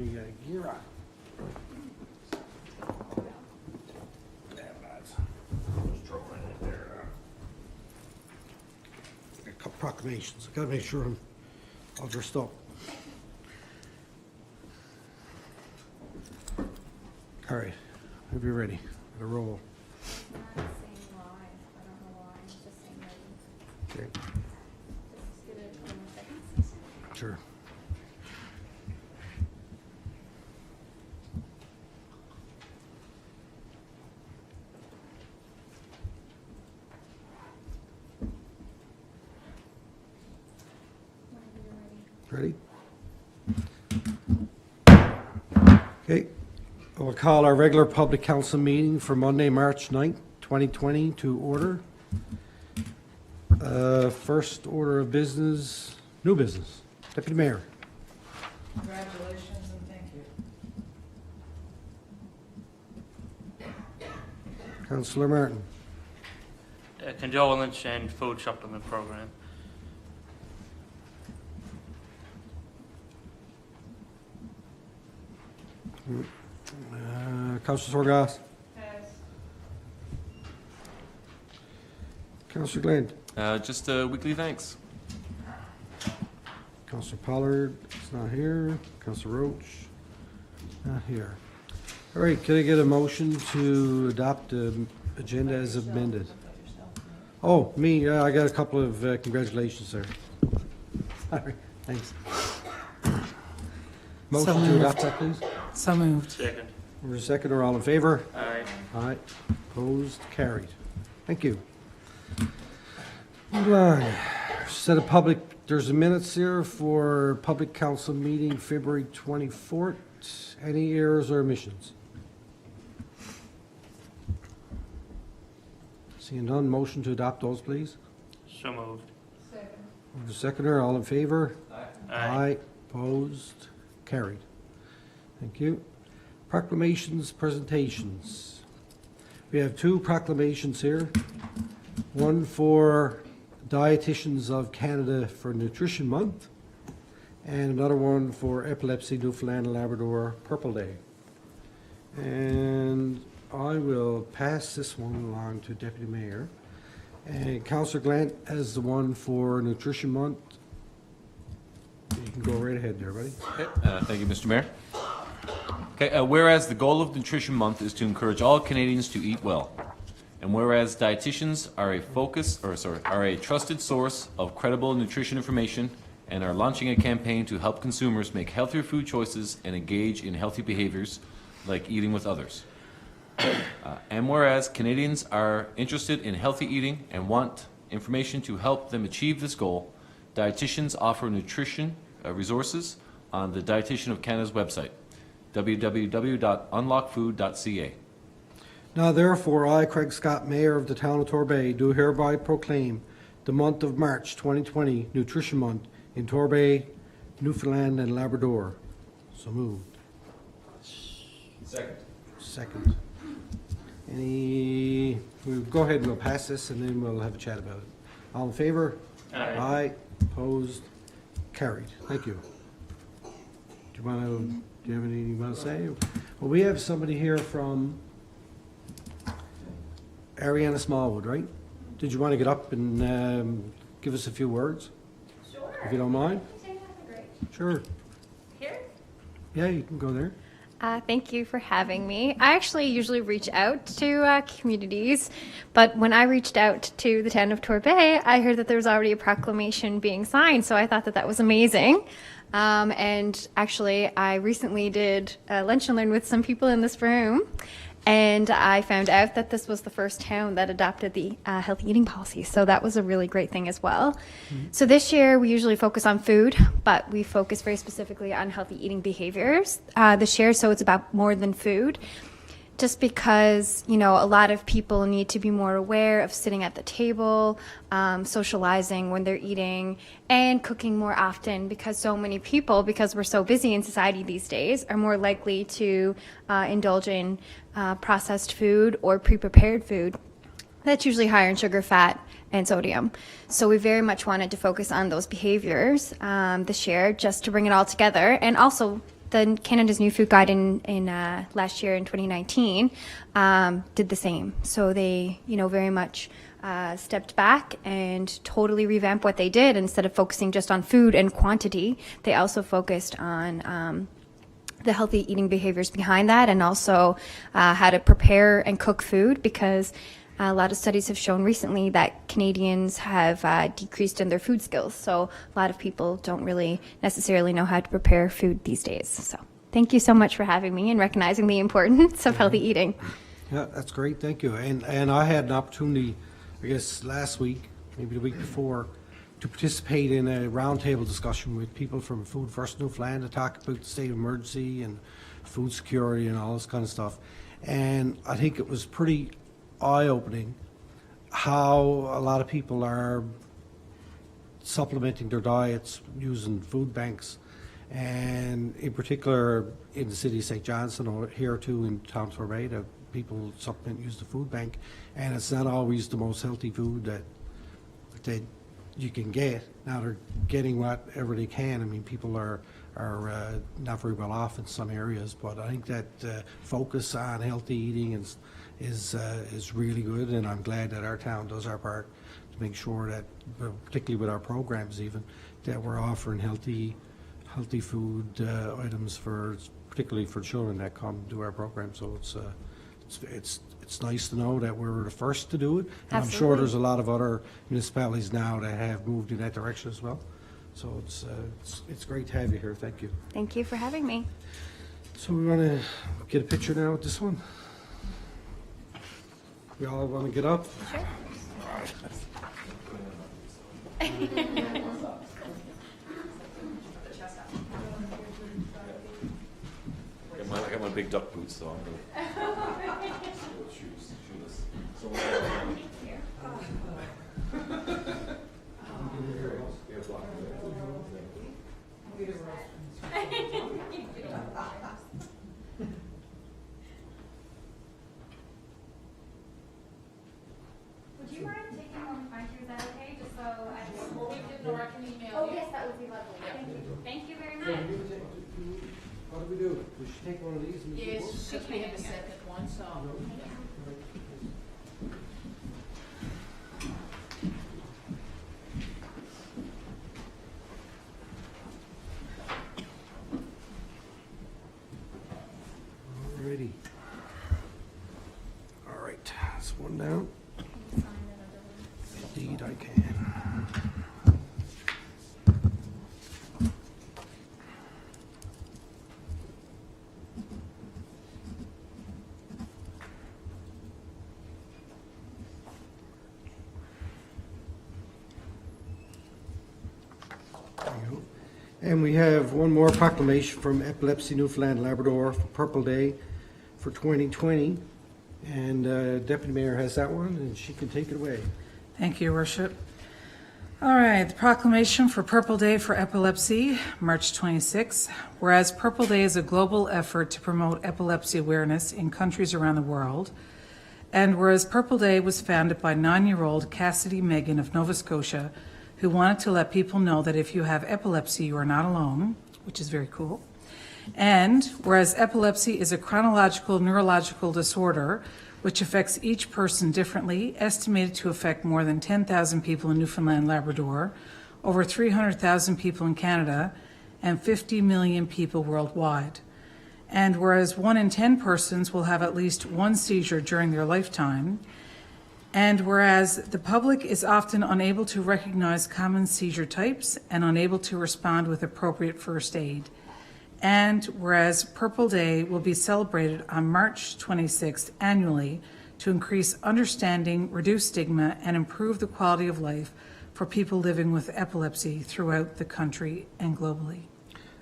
Gear up. Damn, lads. Just throwing it there. A couple proclamations. I gotta make sure I'm all dressed up. All right, hope you're ready. Gotta roll. Not saying live. I don't know why. It's just saying ready. Okay, Just give it a couple more seconds. sure. Whenever you're ready. Ready? Okay, we'll call our regular public council meeting for Monday, March 9th, 2020 to order. First order of business, new business. Deputy Mayor. Congratulations and thank you. Councillor Martin. Condolence and food supplement program. Councillor Sorgas. Yes. Councillor Glenn. Just weekly thanks. Councillor Pollard is not here. Councillor Roach, not here. All right, can I get a motion to adopt the agenda as amended? Oh, me, I got a couple of congratulations there. All right, thanks. Motion to adopt that, please. So moved. Second. Or a second, or all in favor? Aye. Aye. Opposed, carried. Thank you. Move on. Set a public, there's a minutes here for public council meeting February 24th. Any errors or omissions? Seeing none, motion to adopt those, please. So moved. Second. Move to seconder, all in favor? Aye. Opposed, carried. Thank you. Proclamations, presentations. We have two proclamations here. One for Dietitians of Canada for Nutrition Month, and another one for Epilepsy, Newfoundland and Labrador Purple Day. And I will pass this one along to Deputy Mayor. And Councillor Glant has the one for Nutrition Month. You can go right ahead there, buddy. Okay, thank you, Mr. Mayor. Okay, whereas the goal of Nutrition Month is to encourage all Canadians to eat well, and whereas dietitians are a trusted source of credible nutrition information and are launching a campaign to help consumers make healthier food choices and engage in healthy behaviors like eating with others. And whereas Canadians are interested in healthy eating and want information to help them achieve this goal, dietitians offer nutrition resources on the Dietitian of Canada's website, www.unlockfood.ca. Now therefore, I, Craig Scott, Mayor of the town of Torbay, do hereby proclaim the month of March 2020 Nutrition Month in Torbay, Newfoundland and Labrador. So moved. Second. Second. We'll go ahead and we'll pass this and then we'll have a chat about it. All in favor? Aye. Aye. Opposed? Carried. Thank you. Do you have anything you want to say? Well, we have somebody here from Ariana Smallwood, right? Did you want to get up and give us a few words, Sure. if you don't mind? Okay, that'd be great. Sure. Here? Yeah, you can go there. Thank you for having me. I actually usually reach out to communities, but when I reached out to the town of Torbay, I heard that there was already a proclamation being signed, so I thought that that was amazing. And actually, I recently did lunch and learn with some people in this room, and I found out that this was the first town that adopted the healthy eating policy. So that was a really great thing as well. So this year we usually focus on food, but we focus very specifically on healthy eating behaviors this year. So it's about more than food. Just because, you know, a lot of people need to be more aware of sitting at the table, socializing when they're eating, and cooking more often, because so many people, because we're so busy in society these days, are more likely to indulge in processed food or pre-prepared food. That's usually higher in sugar, fat, and sodium. So we very much wanted to focus on those behaviors this year, just to bring it all together, and also the Canada's New Food Guide in last year in 2019 did the same. So they, very much stepped back and totally revamped what they did. Instead of focusing just on food and quantity, they also focused on the healthy eating behaviors behind that, and also how to prepare and cook food, because a lot of studies have shown recently that Canadians have decreased in their food skills. So a lot of people don't really necessarily know how to prepare food these days. So thank you so much for having me and recognizing the importance of healthy eating. Yeah, that's great, thank you. And I had an opportunity, I guess, last week, maybe the week before, to participate in a roundtable discussion with people from Food First Newfoundland to talk about the state of emergency and food security and all this kind of stuff. And I think it was pretty eye-opening how a lot of people are supplementing their diets using food banks, and in particular in the city of St. Johnson, or here too in Town Torbay, that people supplement use the food bank, and it's not always the most healthy food that you can get. Now they're getting whatever they can. I mean, people are not very well off in some areas, but I think that focus on healthy eating is really good, and I'm glad that our town does our part to make sure that, particularly with our programs even, that we're offering healthy food items particularly for children that come to our program. So it's nice to know that we're the first to do it, and I'm sure there's a lot of other municipalities now that have moved in that direction as well. So it's great to have you here. Thank you. Thank you for having me. So we want to get a picture now with this one. We all want to get up? Sure. I got my big duck boots, so I'm gonna shoeless. Would you mind taking a moment back here? Is that okay? Just so I can... Or we can, or I can email Oh, you. yes, that would be lovely. Thank you. Thank you very much. What do we do? We should take one of these and Yes, because we have a second one, so. Alrighty. All right, that's one down. Indeed, I can. There you go. And we have one more proclamation from Epilepsy Newfoundland Labrador for Purple Day for 2020. And Deputy Mayor has that one, and she can take it away. Thank you, Your Worship. All right, the proclamation for Purple Day for Epilepsy, March 26. Whereas Purple Day is a global effort to promote epilepsy awareness in countries around the world, and whereas Purple Day was founded by 9-year-old Cassidy Megan of Nova Scotia, who wanted to let people know that if you have epilepsy, you are not alone, which is very cool. And whereas epilepsy is a chronological neurological disorder which affects each person differently, estimated to affect more than 10,000 people in Newfoundland, Labrador, over 300,000 people in Canada, and 50 million people worldwide. And whereas 1 in 10 persons will have at least one seizure during their lifetime, and whereas the public is often unable to recognize common seizure types and unable to respond with appropriate first aid, and whereas Purple Day will be celebrated on March 26th annually to increase understanding, reduce stigma, and improve the quality of life for people living with epilepsy throughout the country and globally.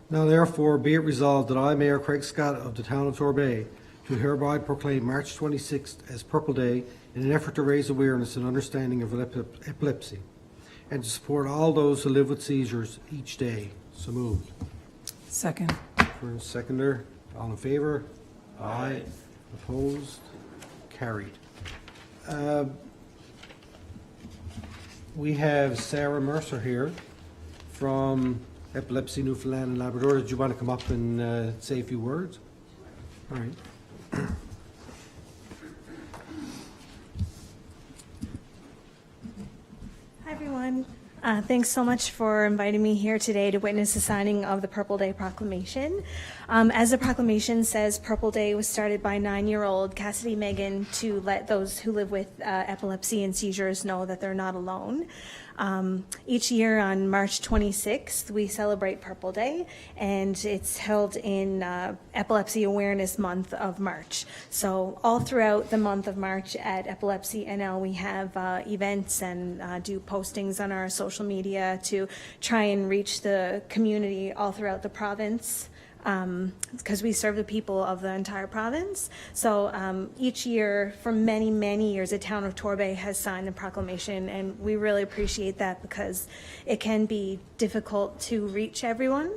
Now therefore be it resolved that I, Mayor Craig Scott of the town of Torbay, do hereby proclaim March 26th as Purple Day in an effort to raise awareness and understanding of epilepsy, and to support all those who live with seizures each day. So moved. Second. First, seconder, all in favor? Aye. Opposed? Carried. We have Sarah Mercer here from Epilepsy, Newfoundland and Labrador. Did you want to come up and say a few words? All right. Hi, everyone. Thanks so much for inviting me here today to witness the signing of the Purple Day Proclamation. As the proclamation says, Purple Day was started by 9-year-old Cassidy Megan to let those who live with epilepsy and seizures know that they're not alone. Each year on March 26th, we celebrate Purple Day, and it's held in Epilepsy Awareness Month of March. So all throughout the month of March at Epilepsy NL, we have events and do postings on our social media to try and reach the community all throughout the province, because we serve the people of the entire province. So each year, for many, many years, the town of Torbay has signed the proclamation, and we really appreciate that because it can be difficult to reach everyone.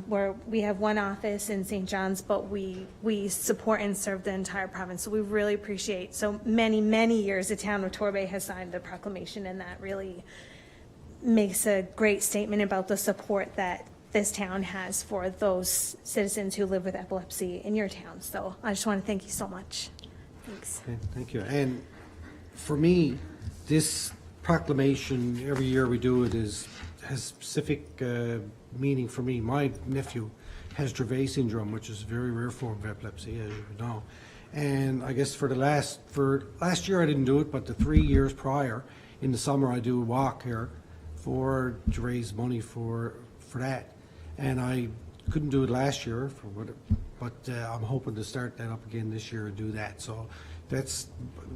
Where we have one office in St. John's, but we support and serve the entire province. So we really appreciate, so many, many years, the town of Torbay has signed the proclamation, and that really makes a great statement about the support that this town has for those citizens who live with epilepsy in your town. So I just want to thank you so much. Thanks. Okay, thank you. And for me, this proclamation, every year we do it, has specific meaning for me. My nephew has Dravet syndrome, which is a very rare form of epilepsy, as you know. And I guess for last year I didn't do it, but the 3 years prior, in the summer I do a walk here to raise money for that. And I couldn't do it last year, but I'm hoping to start that up again this year and do that. So that's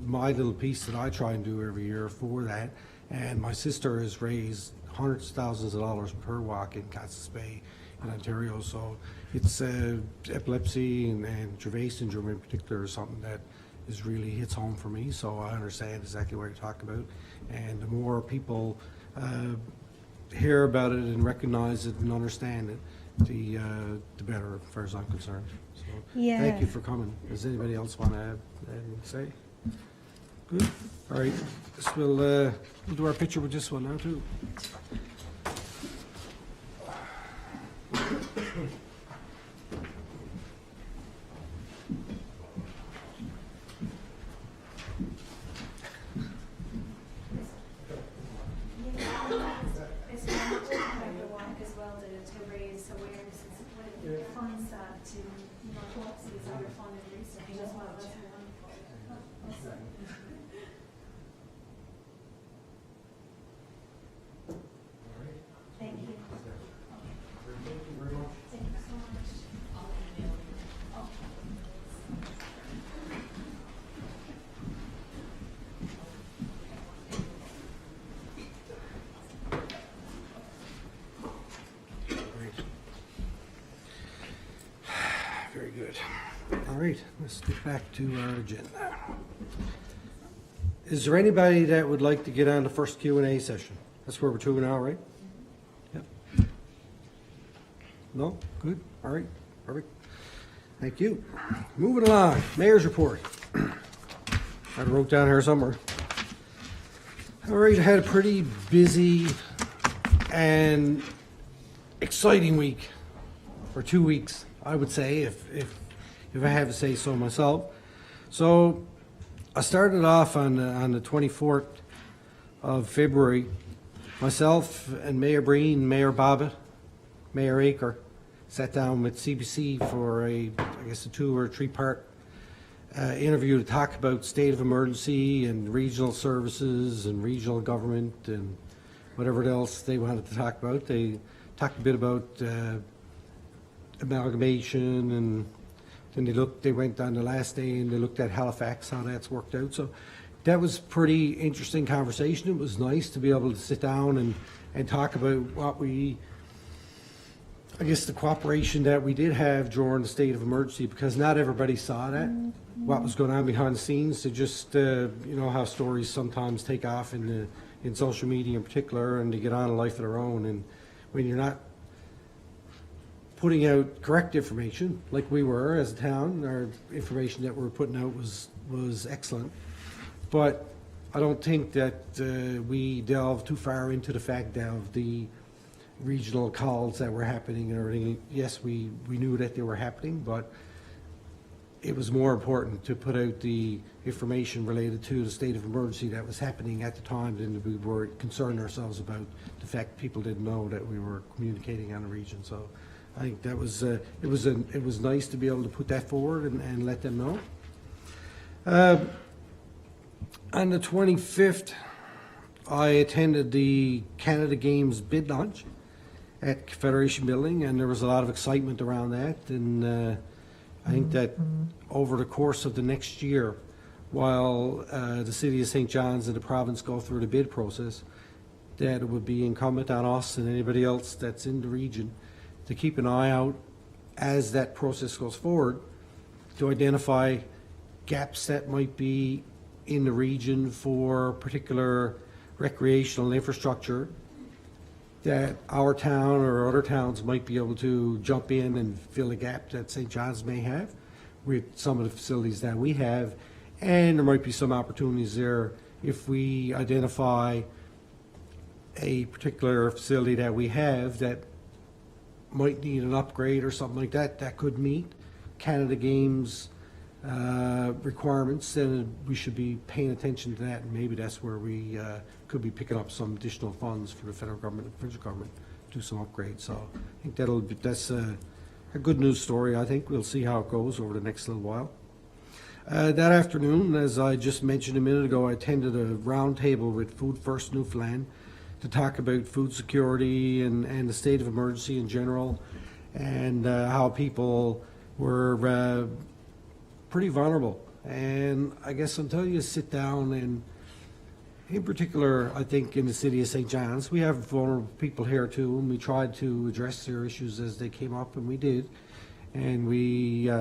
my little piece that I try and do every year for that. And my sister has raised hundreds of thousands of dollars per walk in Cassis Bay in Ontario. So it's epilepsy and Dravet syndrome in particular is something that really hits home for me. So I understand exactly what you're talking about. And the more people hear about it and recognize it and understand it, the better, as far as I'm concerned. So Yeah. thank you for coming. Does anybody else want to add anything to say? Good. All right. We'll do our picture with this one now too. Thank you. Very good. All right, let's get back to our agenda. Is there anybody that would like to get on the first Q&A session? That's where we're to now, right? Yep. No? Good? All right, perfect. Thank you. Moving along, Mayor's report. I wrote down here somewhere. All right, I had a pretty busy and exciting week, or 2 weeks, I would say, if I have to say so myself. So I started off on the 24th of February. Myself and Mayor Breen, Mayor Bobbitt, Mayor Aker sat down with CBC for I guess a 2 or 3 part interview to talk about state of emergency and regional services and regional government and whatever else they wanted to talk about. They talked a bit about amalgamation, and then they went on the last day and they looked at Halifax, how that's worked out. So that was pretty interesting conversation. It was nice to be able to sit down and talk about what I guess the cooperation that we did have during the state of emergency, because not everybody saw that, what was going on behind the scenes. So just, you know how stories sometimes take off in social media in particular, and they get on a life of their own. And when you're not putting out correct information, like we were as a town, our information that we were putting out was excellent. But I don't think that we delve too far into the fact of the regional calls that were happening and everything. Yes, we knew that they were happening, but it was more important to put out the information related to the state of emergency that was happening at the time than we were concerned ourselves about the fact people didn't know that we were communicating on the region. So I think that was it was nice to be able to put that forward and let them know. On the 25th, I attended the Canada Games bid launch at Federation Building, and there was a lot of excitement around that. And I think that over the course of the next year, while the City of St. John's and the province go through the bid process, that it would be incumbent on us and anybody else that's in the region to keep an eye out as that process goes forward to identify gaps that might be in the region for particular recreational infrastructure that our town or other towns might be able to jump in and fill a gap that St. John's may have with some of the facilities that we have. And there might be some opportunities there if we identify a particular facility that we have that might need an upgrade or something like that, that could meet Canada Games requirements, then we should be paying attention to that, and maybe that's where we could be picking up some additional funds for the federal government and provincial government to do some upgrades. So I think that's a good news story. I think we'll see how it goes over the next little while. That afternoon, as I just mentioned a minute ago, I attended a roundtable with Food First Newfoundland to talk about food security and the state of emergency in general, and how people were pretty vulnerable. And I guess until you sit down, and in particular, I think in the City of St. John's, we have vulnerable people here too, and we tried to address their issues as they came up, and we did. And we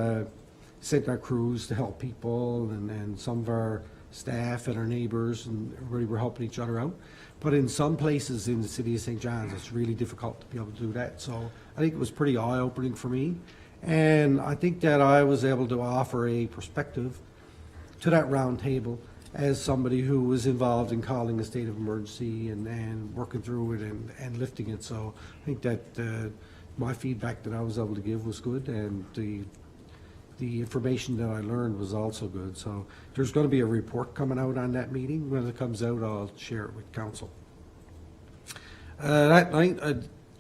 sent our crews to help people, and some of our staff and our neighbors, and everybody were helping each other out. But in some places in the City of St. John's, it's really difficult to be able to do that. So I think it was pretty eye-opening for me. And I think that I was able to offer a perspective to that round table as somebody who was involved in calling a state of emergency and working through it and lifting it. So I think that my feedback that I was able to give was good, and the information that I learned was also good. So there's going to be a report coming out on that meeting. When it comes out, I'll share it with council. That night,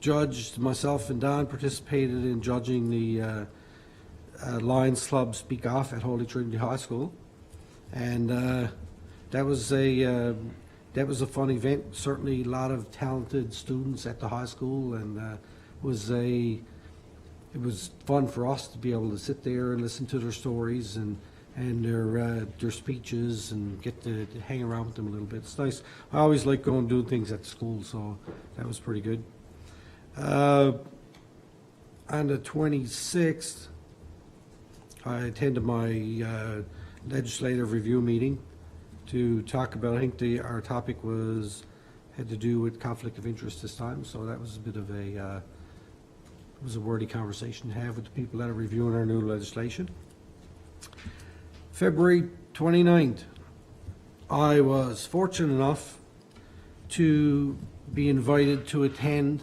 judged, myself and Don participated in judging the Lions Club Speak Off at Holy Trinity High School, and that was a fun event. Certainly, a lot of talented students at the high school, and it was fun for us to be able to sit there and listen to their stories and their speeches and get to hang around with them a little bit. It's nice. I always like going and doing things at the school, so that was pretty good. On the 26th, I attended my legislative review meeting to talk about, I think our topic had to do with conflict of interest this time, so that was a bit of it was a wordy conversation to have with the people that are reviewing our new legislation. February 29th, I was fortunate enough to be invited to attend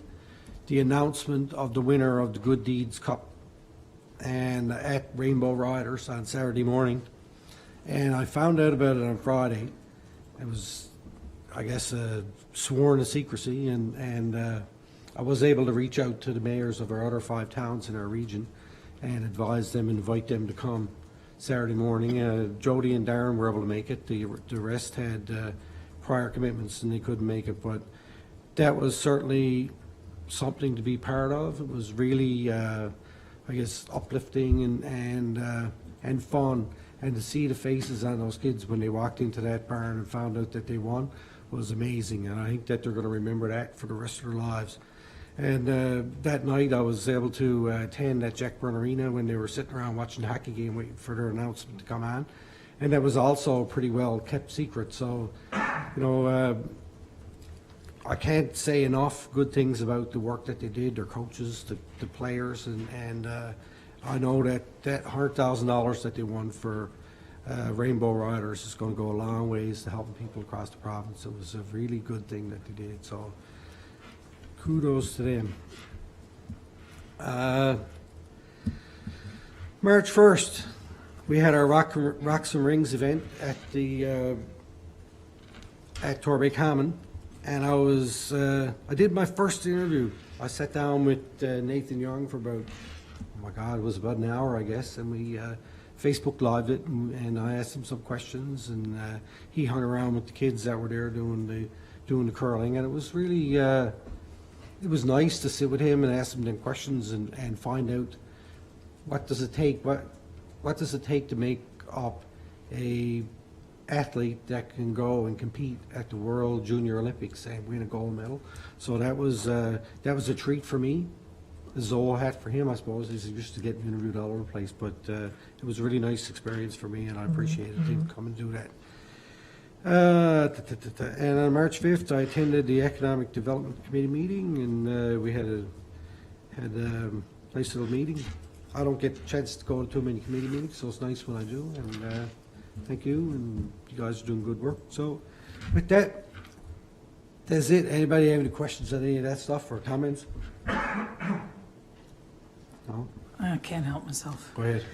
the announcement of the winner of the Good Deeds Cup and at Rainbow Riders on Saturday morning. And I found out about it on Friday. It was, I guess, sworn to secrecy, and I was able to reach out to the mayors of our other 5 towns in our region and advise them, invite them to come Saturday morning. Jody and Darren were able to make it. The rest had prior commitments and they couldn't make it, but that was certainly something to be part of. It was really, I guess, uplifting and fun, and to see the faces on those kids when they walked into that barn and found out that they won was amazing, and I think that they're going to remember that for the rest of their lives. And that night I was able to attend at Jack Byrne Arena when they were sitting around watching the hockey game waiting for their announcement to come on, and that was also a pretty well kept secret. So, you know, I can't say enough good things about the work that they did, their coaches, the players, and I know that $100,000 that they won for Rainbow Riders is going to go a long ways to helping people across the province. It was a really good thing that they did. So kudos to them. March 1st, we had our Rocks and Rings event at the at Torbay Common, and I did my first interview. I sat down with Nathan Young for about, oh my God, it was about an hour, I guess, and we Facebook Lived it, and I asked him some questions, and he hung around with the kids that were there doing the curling, and it was really it was nice to sit with him and ask him them questions and find out what does it take to make up a athlete that can go and compete at the World Junior Olympics and win a gold medal. So that was a treat for me. A Zoe hat for him, I suppose. He's used to getting interviewed all over the place, but it was a really nice experience for me, and I appreciated him come and do that. And on March 5th, I attended the Economic Development Committee meeting, and we had a nice little meeting. I don't get the chance to go to too many committee meetings, so it's nice when I do, and thank you, and you guys are doing good work. So with that, that's it. Anybody have any questions on any of that stuff or comments? No? I can't help myself. Go ahead.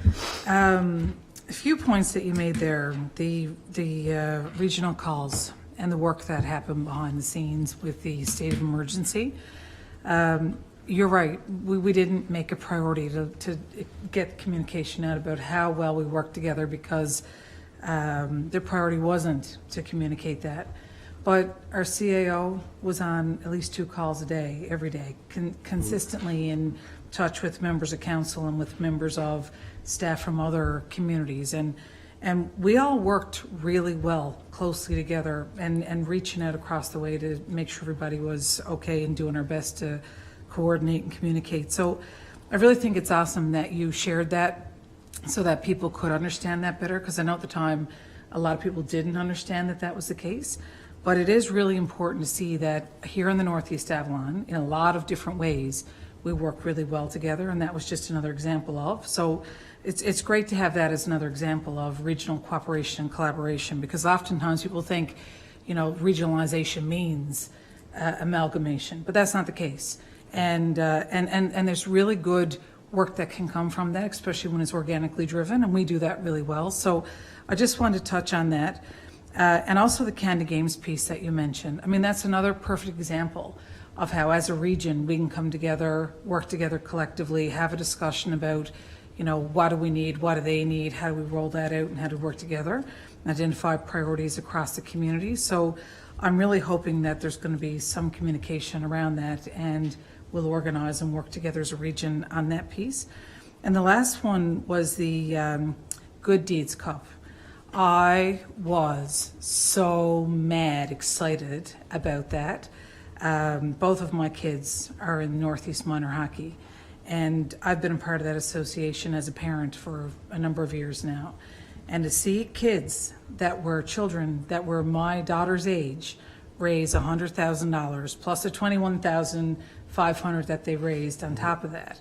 A few points that you made there, the regional calls and the work that happened behind the scenes with the state of emergency. You're right. We didn't make a priority to get communication out about how well we work together because the priority wasn't to communicate that. But our CAO was on at least 2 calls a day, every day, consistently in touch with members of council and with members of staff from other communities. And we all worked really well, closely together, and reaching out across the way to make sure everybody was okay and doing our best to coordinate and communicate. So I really think it's awesome that you shared that so that people could understand that better, because I know at the time a lot of people didn't understand that that was the case. But it is really important to see that here in the Northeast Avalon, in a lot of different ways, we work really well together, and that was just another example of. So it's great to have that as another example of regional cooperation and collaboration, because oftentimes people think, regionalization means amalgamation, but that's not the case. And there's really good work that can come from that, especially when it's organically driven, and we do that really well. So I just wanted to touch on that. And also the Canada Games piece that you mentioned. I mean, that's another perfect example of how, as a region, we can come together, work together collectively, have a discussion about, what do we need, what do they need, how do we roll that out, and how do we work together, and identify priorities across the community. So I'm really hoping that there's going to be some communication around that, and we'll organize and work together as a region on that piece. And the last one was the Good Deeds Cup. I was so mad excited about that. Both of my kids are in Northeast Minor Hockey, and I've been a part of that association as a parent for a number of years now. And to see kids that were children that were my daughter's age raise $100,000 plus the $21,500 that they raised on top of that,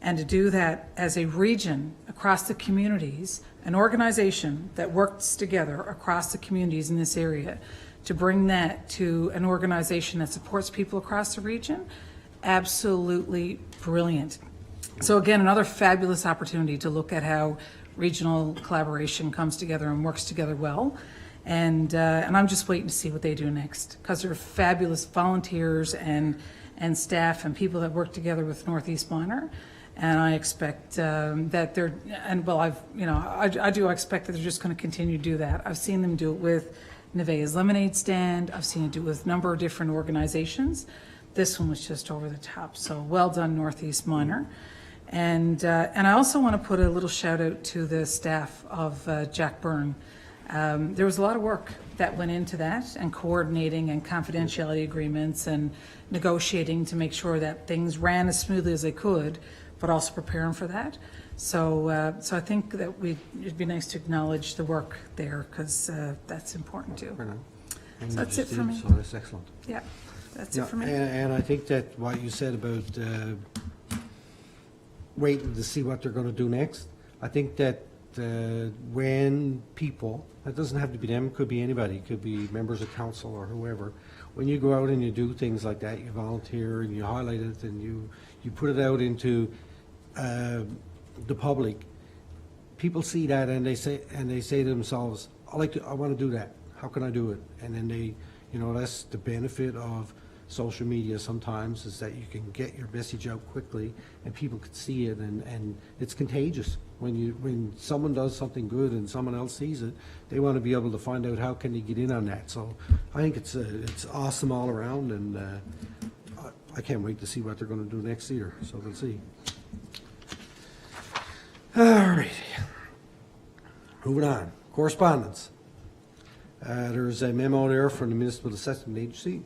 and to do that as a region across the communities, an organization that works together across the communities in this area, to bring that to an organization that supports people across the region, absolutely brilliant. So again, another fabulous opportunity to look at how regional collaboration comes together and works together well. And I'm just waiting to see what they do next, because they're fabulous volunteers and staff and people that work together with Northeast Minor. And I expect that they're, and well, I do expect that they're just going to continue to do that. I've seen them do it with Nevaeh's Lemonade Stand. I've seen it do it with a number of different organizations. This one was just over the top. So well done, Northeast Minor. And I also want to put a little shout out to the staff of Jack Byrne. There was a lot of work that went into that, and coordinating and confidentiality agreements and negotiating to make sure that things ran as smoothly as they could, but also preparing for that. So I think that it'd be nice to acknowledge the work there, because that's important too. And So that's it for me. So that's excellent. Yeah, that's it for me. And I think that what you said about waiting to see what they're going to do next, I think that when people, it doesn't have to be them, it could be anybody, it could be members of council or whoever, when you go out and you do things like that, you volunteer and you highlight it and you put it out into the public, people see that and they say to themselves, I want to do that. How can I do it? And then they, that's the benefit of social media sometimes, is that you can get your message out quickly and people can see it, and it's contagious. When someone does something good and someone else sees it, they want to be able to find out how can they get in on that. So I think it's awesome all around, and I can't wait to see what they're going to do next year. So we'll see. All right. Moving on. Correspondence. There's a memo there from the Municipal Assessment Agency.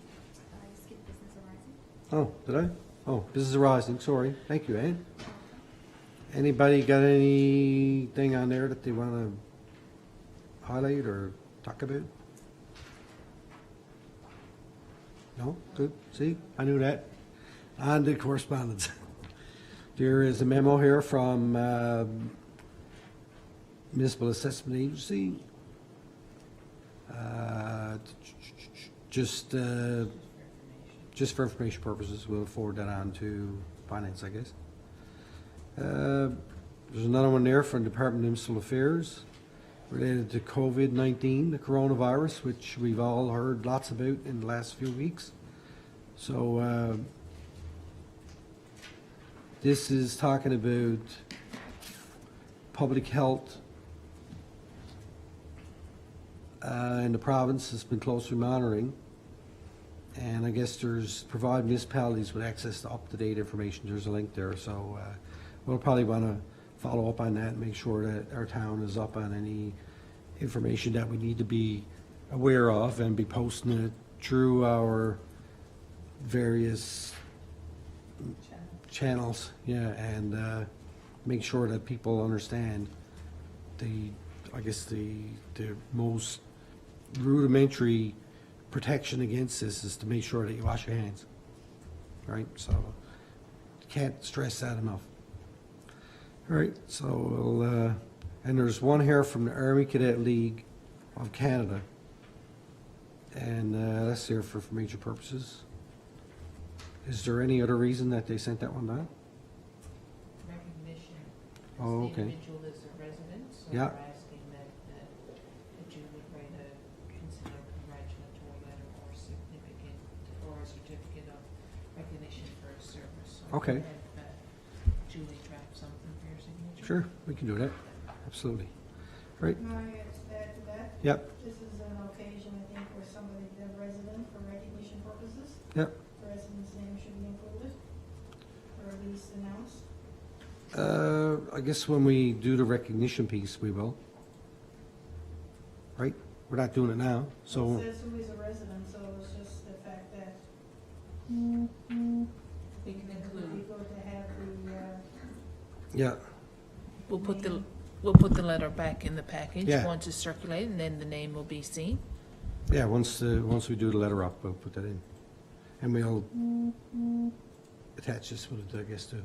Oh, did I? Oh, Business Arising, sorry. Thank you, Ann. Anybody got anything on there that they want to highlight or talk about? No? Good. See? I knew that. On to correspondence. There is a memo here from Municipal Assessment Agency. Just for information purposes, we'll forward that on to Finance, I guess. There's another one there from Department of Municipal Affairs related to COVID-19, the coronavirus, which we've all heard lots about in the last few weeks. So this is talking about public health in the province has been closely monitoring, and I guess provide municipalities with access to up-to-date information. There's a link there, so we'll probably want to follow up on that and make sure that our town is up on any information that we need to be aware of, and be posting it through our various channels, and make sure that people understand the most rudimentary protection against this is to make sure that you wash your hands, right? So can't stress that enough. All right, so we'll, and there's one here from the Army Cadet League of Canada, and that's there for major purposes. Is there any other reason that they sent that one down? Recognition. Oh, The okay. individual is a resident, so Yeah. we're asking that you would write a consider congratulatory letter or significant, or a certificate of recognition for a service. So Okay. have Julie draft something for your signature. Sure, we can do that, absolutely. Right, May I add to that? yep, This is an occasion, I think, where somebody, the resident, for recognition purposes, yep. the resident's name should be included, or at least announced. I guess when we do the recognition piece, we will. Right? We're not doing it now, so, It says who is a resident, so it's just the fact that We can it would be include, good to have the, yeah, we'll put the letter back in the package Yeah. once it's circulated, and then the name will be seen. yeah, once we do the letter up, we'll put that in. And we'll attach this with it, I guess, too.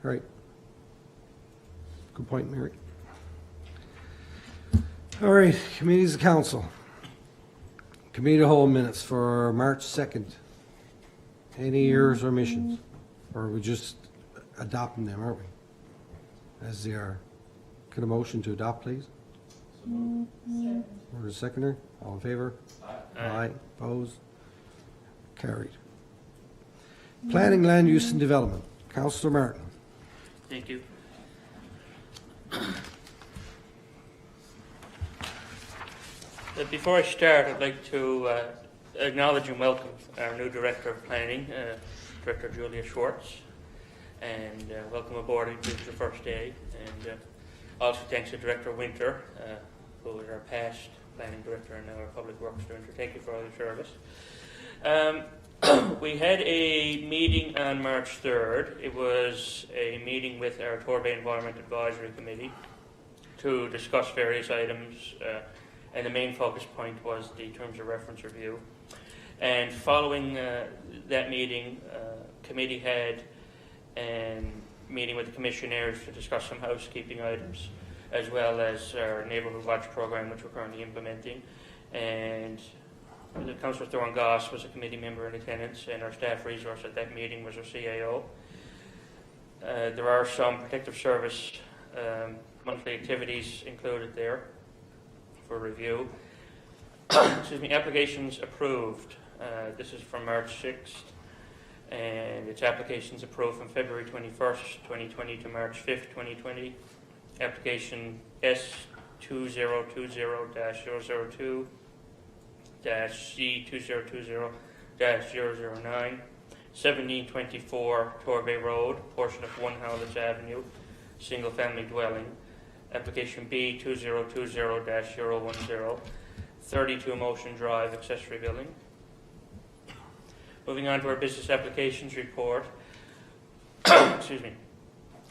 All right. Good point, Mary. All right, committees of council. Committee of the whole minutes for March 2nd. Any errors or omissions? Or are we just adopting them, aren't we? As they are. Could a motion to adopt, please? Or the seconder? All in favor? Aye. Opposed? Carried. Planning, Land Use and Development. Councillor Martin. Thank you. Before I start, I'd like to acknowledge and welcome our new Director of Planning, Director Julia Schwartz, and welcome aboard. It's your first day. And also thanks to Director Winter, who is our past Planning Director and now our Public Works Director. Thank you for all your service. We had a meeting on March 3rd. It was a meeting with our Torbay Environment Advisory Committee to discuss various items, and the main focus point was the Terms of Reference review. And following that meeting, committee had a meeting with the commissioners to discuss some housekeeping items, as well as our Neighbourhood Watch program, which we're currently implementing. And Councillor Thorne Goss was a committee member in attendance, and our staff resource at that meeting was our CAO. There are some protective service monthly activities included there for review. Excuse me, applications approved. This is from March 6th, and it's applications approved from February 21st, 2020 to March 5th, 2020. Application S2020-002, C2020-009, 1724 Torbay Road, portion of 1 Howlett Avenue, single family dwelling. Application B2020-010, 32 Motion Drive, accessory building. Moving on to our business applications report. Excuse me.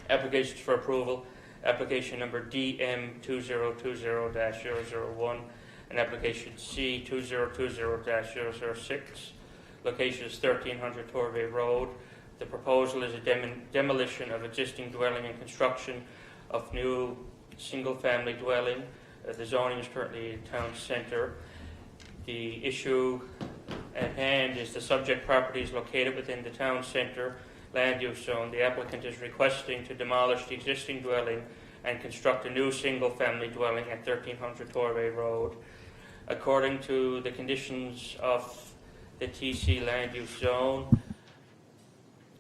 Applications for approval. Application number DM2020-001 and application C2020-006. Location is 1300 Torbay Road. The proposal is a demolition of existing dwelling and construction of new single-family dwelling. The zoning is currently in town centre. The issue at hand is the subject property is located within the town centre land use zone. The applicant is requesting to demolish the existing dwelling and construct a new single-family dwelling at 1300 Torbay Road. According to the conditions of the TC land use zone,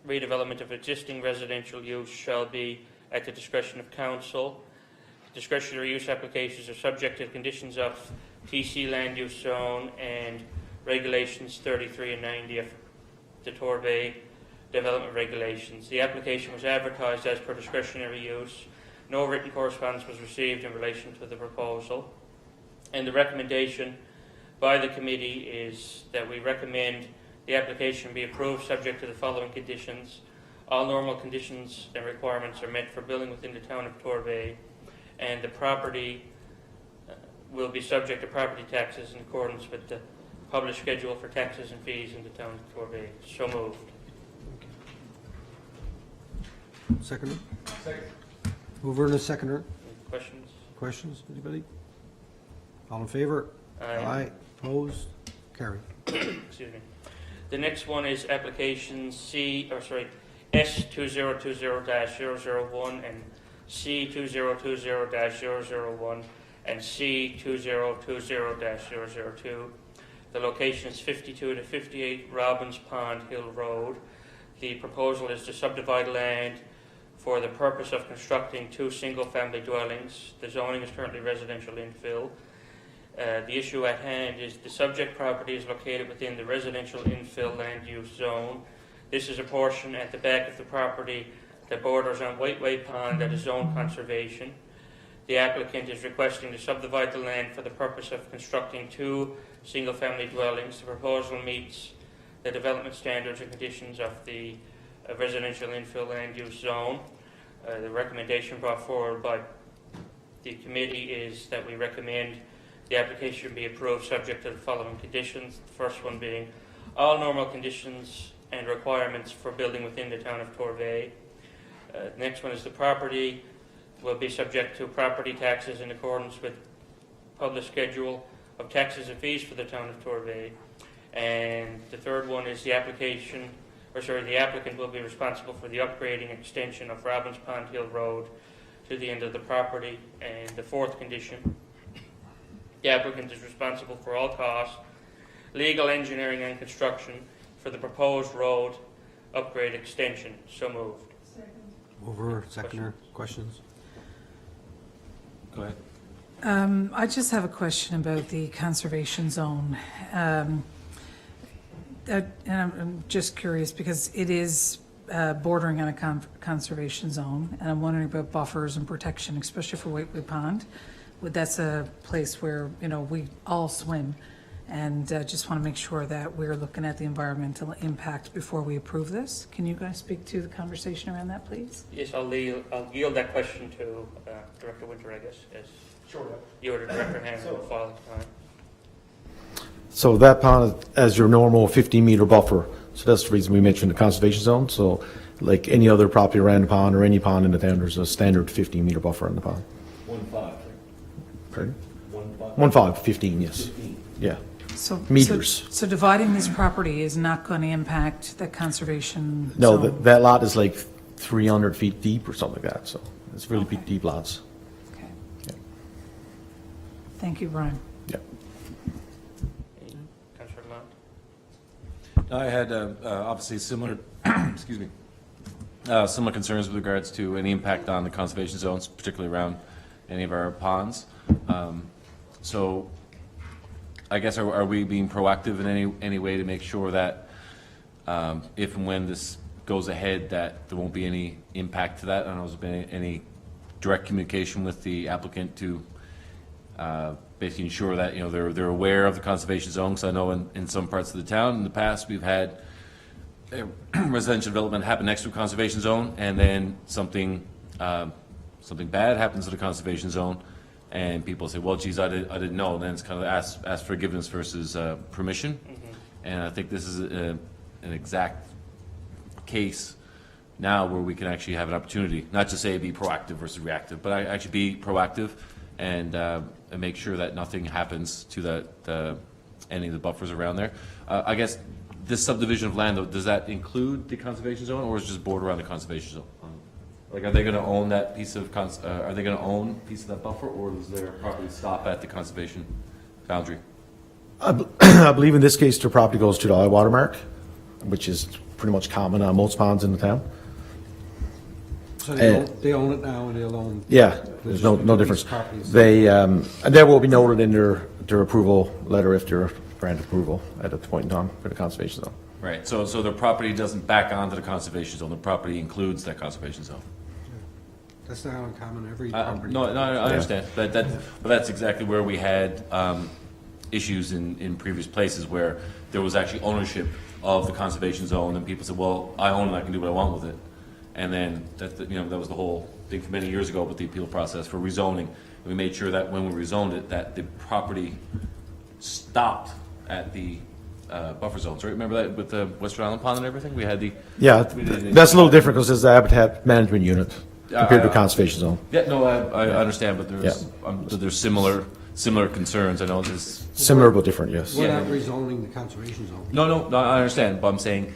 redevelopment of existing residential use shall be at the discretion of council. Discretionary use applications are subject to the conditions of TC land use zone and regulations 33 and 90 of the Torbay development regulations. The application was advertised as per discretionary use. No written correspondence was received in relation to the proposal. And the recommendation by the committee is that we recommend the application be approved subject to the following conditions. All normal conditions and requirements are met for building within the town of Torbay, and the property will be subject to property taxes in accordance with the published schedule for taxes and fees in the town of Torbay. So moved. Seconder? Second. Mover and a seconder. Any questions? Questions, anybody? All in favor? Aye. Opposed? Carried. Excuse me. The next one is application S2020-001 and C2020-001 and C2020-002. The location is 52 to 58 Robbins Pond Hill Road. The proposal is to subdivide land for the purpose of constructing 2 single-family dwellings. The zoning is currently residential infill. The issue at hand is the subject property is located within the residential infill land use zone. This is a portion at the back of the property that borders on Whiteway Pond that is zone conservation. The applicant is requesting to subdivide the land for the purpose of constructing 2 single-family dwellings. The proposal meets the development standards and conditions of the residential infill land use zone. The recommendation brought forward by the committee is that we recommend the application be approved subject to the following conditions. The first one being all normal conditions and requirements for building within the town of Torbay. The next one is the property will be subject to property taxes in accordance with published schedule of taxes and fees for the town of Torbay. And the third one is the applicant will be responsible for the upgrading extension of Robbins Pond Hill Road to the end of the property. And the fourth condition, the applicant is responsible for all costs, legal, engineering, and construction for the proposed road upgrade extension. So moved. Second. Mover, seconder, questions? Go ahead. I just have a question about the conservation zone. And I'm just curious because it is bordering on a conservation zone, and I'm wondering about buffers and protection, especially for Whiteway Pond. That's a place where, we all swim, and just want to make sure that we're looking at the environmental impact before we approve this. Can you guys speak to the conversation around that, please? Yes, I'll yield that question to Director Winter, I guess, as you or the Director Hannon will follow the time. So that pond is as your normal 15-meter buffer. So that's the reason we mentioned the conservation zone. So like any other property around the pond or any pond in the town, there's a standard 15-meter buffer in the pond. 1.5. Pardon? 1.5. 1.5, 15, yes. 15. Yeah. meters. So dividing this property is not going to impact the conservation No, zone? that lot is like 300 feet deep or something like that, so it's really Okay. deep lots. Okay. Yeah. Thank you, Brian. Yeah. Councillor Lamont? I had obviously similar, excuse me, similar concerns with regards to any impact on the conservation zones, particularly around any of our ponds. So I guess are we being proactive in any way to make sure that if and when this goes ahead, that there won't be any impact to that? I don't know if there's been any direct communication with the applicant to basically ensure that, you know, they're aware of the conservation zone. Because I know in some parts of the town in the past, we've had residential development happen next to a conservation zone, and then something bad happens to the conservation zone, and people say, well, geez, I didn't know. And then it's kind of ask forgiveness versus permission. And I think this is an exact case now where we can actually have an opportunity, not just say be proactive versus reactive, but actually be proactive and make sure that nothing happens to any of the buffers around there. I guess this subdivision of land, though, does that include the conservation zone, or is it just border around the conservation zone? Like, are they going to own that piece of are they going to own a piece of that buffer, or does their property stop at the conservation boundary? I believe in this case, their property goes to the high water mark, which is pretty much common on most ponds in the town. So they own it now, and they'll own. Yeah, there's no difference. Properties. They, and that will be noted in their approval letter if they're granted approval at a point in time for the conservation zone. Right, so their property doesn't back onto the conservation zone, the property includes that conservation zone. That's not uncommon, every property. No, I understand, but that's exactly where we had issues in previous places where there was actually ownership of the conservation zone, and people said, well, I own it, I can do what I want with it. And then, that was the whole thing from many years ago with the appeal process for rezoning. And we made sure that when we rezoned it, that the property stopped at the buffer zones, right? Remember that with the Western Island Pond and everything? We had the... Yeah, that's a little different because it's the habitat management unit compared to the conservation zone. Yeah, no, I understand, but there's similar concerns. I know there's... Similar but different, yes. We're not rezoning the conservation zone. No, I understand, but I'm saying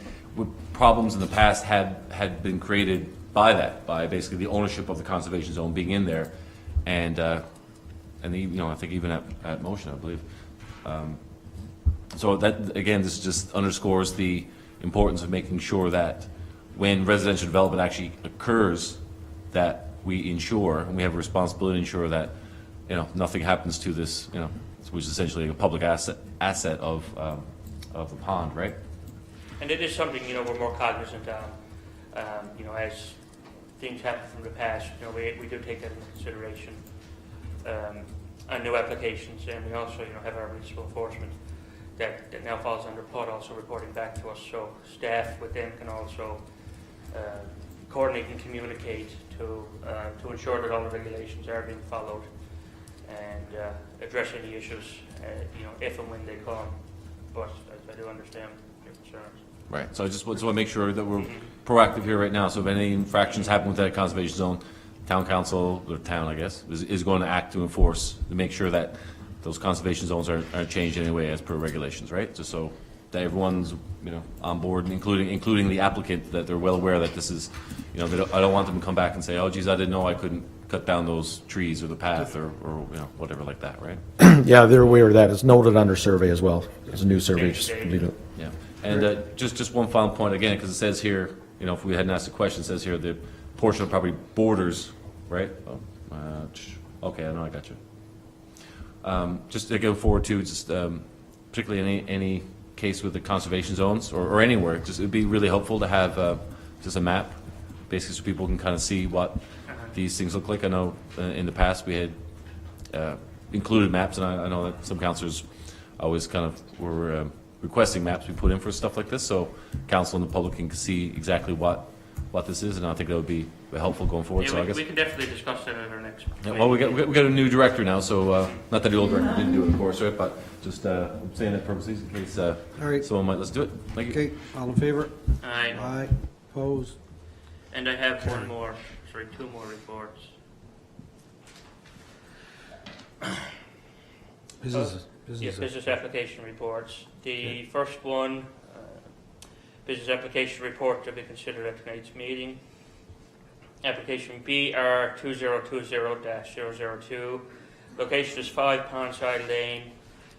problems in the past had been created by basically the ownership of the conservation zone being in there, and I think even at motion, I believe. So that, again, this just underscores the importance of making sure that when residential development actually occurs, that we ensure, and we have a responsibility to ensure that, nothing happens to this, which is essentially a public asset of the pond, right? And it is something, we're more cognizant of, as things happen from the past, we do take that into consideration on new applications, and we also, have our municipal enforcement that now falls under PUD also reporting back to us, so staff with them can also coordinate and communicate to ensure that all the regulations are being followed and address any issues, if and when they come. But I do understand your concerns. Right, so I just want to make sure that we're proactive here right now, so if any infractions happen with that conservation zone, town council, or town, I guess, is going to act to enforce, to make sure that those conservation zones aren't changed anyway as per regulations, right? Just so that everyone's, on board, including the applicant, that they're well aware that this is, I don't want them to come back and say, oh, geez, I didn't know I couldn't cut down those trees or the path or whatever like that, right? Yeah, they're aware of that. It's noted under survey as well. There's a new survey, just leave it. Yeah, and just one final point again, because it says here, if we hadn't asked the question, it says here the portion of property borders, right? Okay, I know, I got you. Just to go forward to, just particularly any case with the conservation zones or anywhere, just it'd be really helpful to have just a map, basically, so people can kind of see what these things look like. I know in the past we had included maps, and I know that some councillors always kind of were requesting maps we put in for stuff like this, so council and the public can see exactly what this is, and I think that would be helpful going forward. Yeah, so I guess we can definitely discuss that at our next. yeah, well, we got a new director now, so not that the old director didn't do it, of course, right? But just I'm saying that purposely in case right. someone might. Let's do it. Thank you. Okay, all in favor? Aye. Aye. Opposed? And I have two more reports. Business business application reports. The first one, business application report to be considered at tonight's meeting. Application BR 2020-002. Location is 5 Pondside Lane.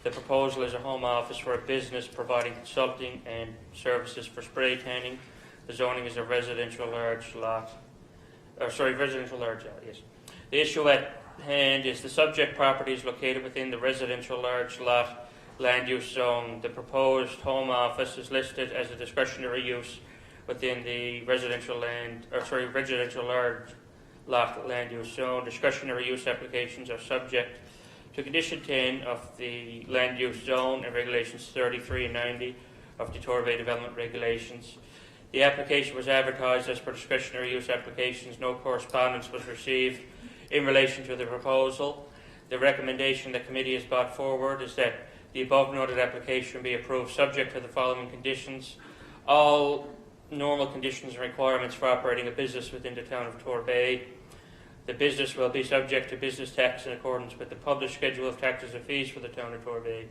The proposal is a home office for a business providing consulting and services for spray tanning. The zoning is a residential large lot. Residential large lot, yes. The issue at hand is the subject property is located within the residential large lot land use zone. The proposed home office is listed as a discretionary use within the residential large lot land use zone. Discretionary use applications are subject to condition 10 of the land use zone and regulations 33 and 90 of the Torbay Development Regulations. The application was advertised as per discretionary use applications. No correspondence was received in relation to the proposal. The recommendation the committee has brought forward is that the above noted application be approved subject to the following conditions. All normal conditions and requirements for operating a business within the town of Torbay. The business will be subject to business tax in accordance with the published schedule of taxes and fees for the town of Torbay.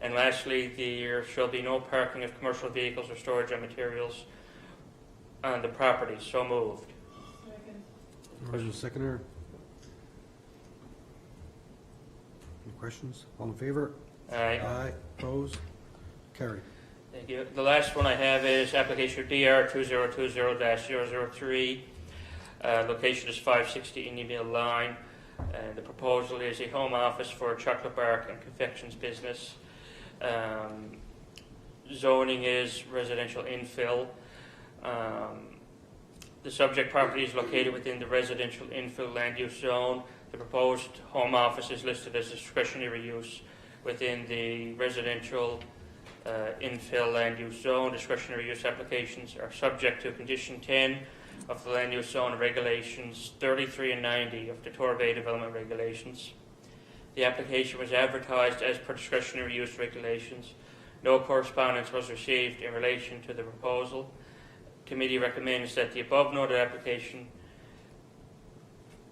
And lastly, there shall be no parking of commercial vehicles or storage of materials on the property. So moved. Original seconder. Any questions? All in favor? Aye. Aye. Opposed? Carried. Thank you. The last one I have is application DR 2020-003. Location is 560 Indian Mill Line. The proposal is a home office for a chocolate bar and confections business. Zoning is residential infill. The subject property is located within the residential infill land use zone. The proposed home office is listed as a discretionary use within the residential infill land use zone. Discretionary use applications are subject to condition 10 of the land use zone regulations 33 and 90 of the Torbay Development Regulations. The application was advertised as per discretionary use regulations. No correspondence was received in relation to the proposal. Committee recommends that the above noted application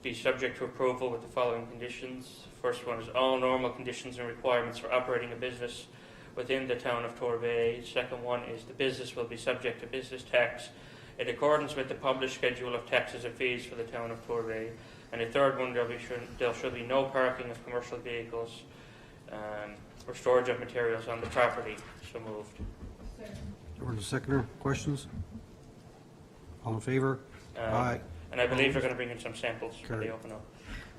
be subject to approval with the following conditions. First one is all normal conditions and requirements for operating a business within the town of Torbay. Second one is the business will be subject to business tax in accordance with the published schedule of taxes and fees for the town of Torbay. And the third one, there shall be no parking of commercial vehicles or storage of materials on the property. So moved. Original seconder. Questions? All in favor? Aye. And I believe they're going to bring in some samples when they Carried. open up.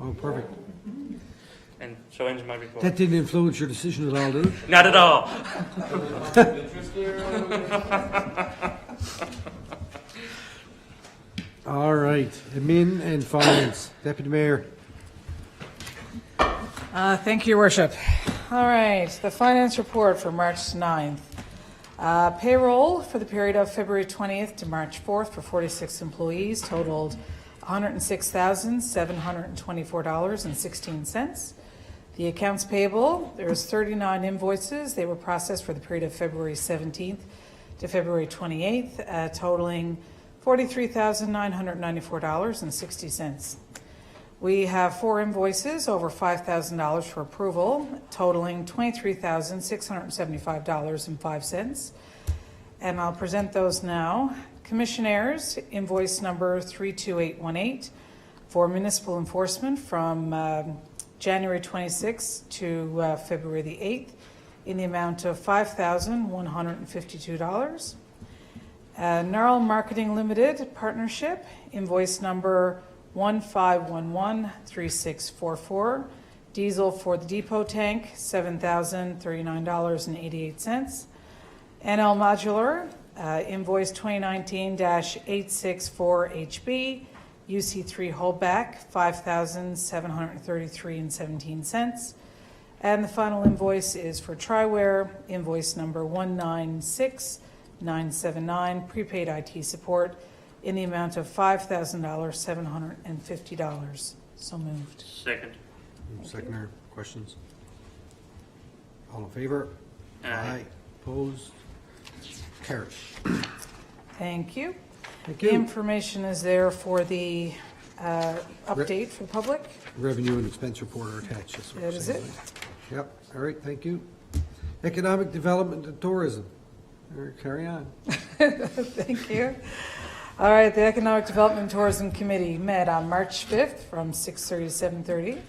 Oh, perfect. And so ends my report. That didn't influence your decision at all, did it? Not at all. All right. Admin and Finance. Deputy Mayor. Thank you, Your Worship. All right, the finance report for March 9th. Payroll for the period of February 20th to March 4th for 46 employees totaled $106,724.16. The accounts payable, there was 39 invoices. They were processed for the period of February 17th to February 28th, totaling $43,994.60. We have 4 invoices over $5,000 for approval, totaling $23,675.05. And I'll present those now. Commissionaires, invoice number 32818 for municipal enforcement from January 26th to February the 8th in the amount of $5,152. Gnarl Marketing Limited Partnership, invoice number 15113644, diesel for the depot tank, $7,039.88. NL Modular, invoice 2019-864HB, UC3 holdback, $5,733.17. And the final invoice is for Triware, invoice number 196979, prepaid IT support, in the amount of $5,750. So moved. Second. Seconder. Questions? All in favor? Aye. Opposed? Carried. Thank you. Thank The you. information is there for the update for the public. Revenue and expense report are attached. That's what That we're is saying, it. right? Yep, all right, thank you. Economic Development and Tourism. All right, carry on. Thank you. All right, the Economic Development and Tourism Committee met on March 5th from 6:30 to 7:30.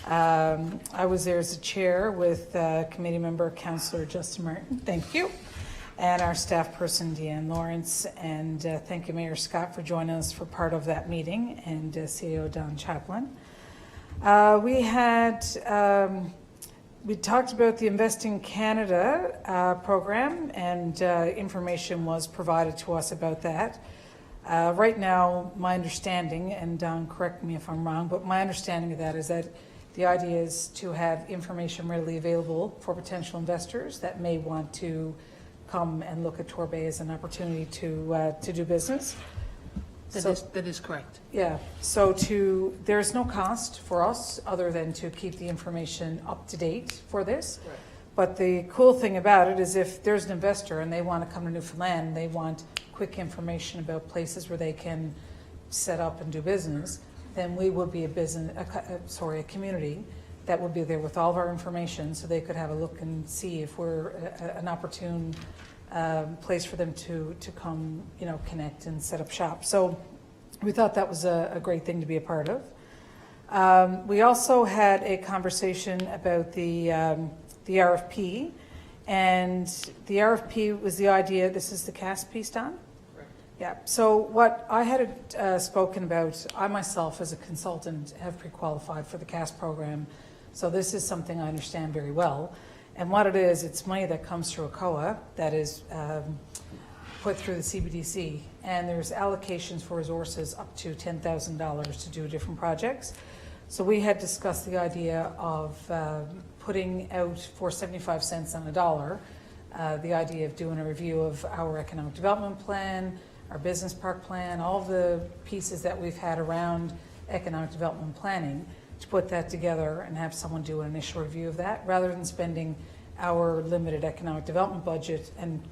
I was there as a chair with committee member Councillor Justin Martin. Thank you. And our staff person, Deanne Lawrence. And thank you, Mayor Scott, for joining us for part of that meeting, and CAO Don Chaplin. We talked about the Investing Canada program, and information was provided to us about that. Right now, my understanding, and Don, correct me if I'm wrong, but my understanding of that is that the idea is to have information readily available for potential investors that may want to come and look at Torbay as an opportunity to do business. That is correct. Yeah, so there's no cost for us other than to keep the information up to date for this. Right. But the cool thing about it is if there's an investor and they want to come to Newfoundland, and they want quick information about places where they can set up and do business, then we would be a community that would be there with all of our information, so they could have a look and see if we're an opportune place for them to come, connect and set up shop. So we thought that was a great thing to be a part of. We also had a conversation about the RFP, and the RFP was the idea. This is the CAST piece, Don? Correct. Yeah. So what I had spoken about, I myself as a consultant have pre-qualified for the CAST program. So this is something I understand very well. And what it is, it's money that comes through a COA that is put through the CBDC. And there's allocations for resources up to $10,000 to do different projects. So we had discussed the idea of putting out for 75 cents on a dollar, the idea of doing a review of our economic development plan, our business park plan, all of the pieces that we've had around economic development planning, to put that together and have someone do an initial review of that, rather than spending our limited economic development budget and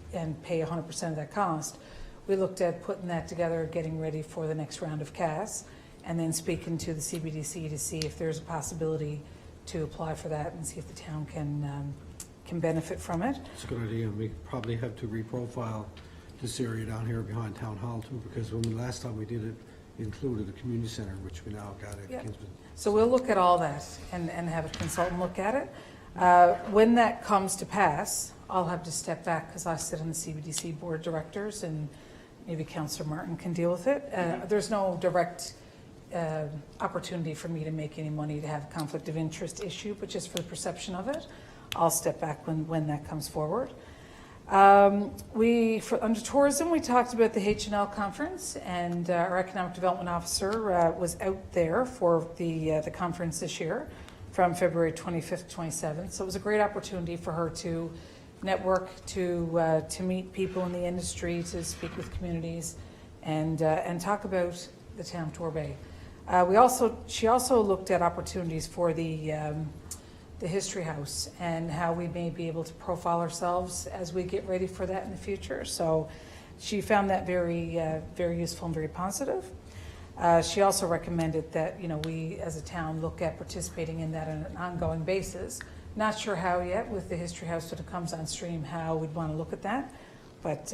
pay 100% of that cost. We looked at putting that together, getting ready for the next round of CAS, and then speaking to the CBDC to see if there's a possibility to apply for that and see if the town can benefit from it. It's a good idea. We probably have to reprofile this area down here behind Town Hall too, because last time we did it, we included a community center, which we now got at Kingston. So we'll look at all that and have a consultant look at it. When that comes to pass, I'll have to step back because I sit on the CBDC board of directors, and maybe Councillor Martin can deal with it. There's no direct opportunity for me to make any money to have a conflict of interest issue, but just for the perception of it, I'll step back when that comes forward. Under tourism, we talked about the H&L conference, and our economic development officer was out there for the conference this year from February 25th to 27th. So it was a great opportunity for her to network, to meet people in the industry, to speak with communities, and talk about the town of Torbay. She also looked at opportunities for the History House and how we may be able to profile ourselves as we get ready for that in the future. So she found that very useful and very positive. She also recommended that we as a town look at participating in that on an ongoing basis. Not sure how yet with the History House when it comes on stream how we'd want to look at that, but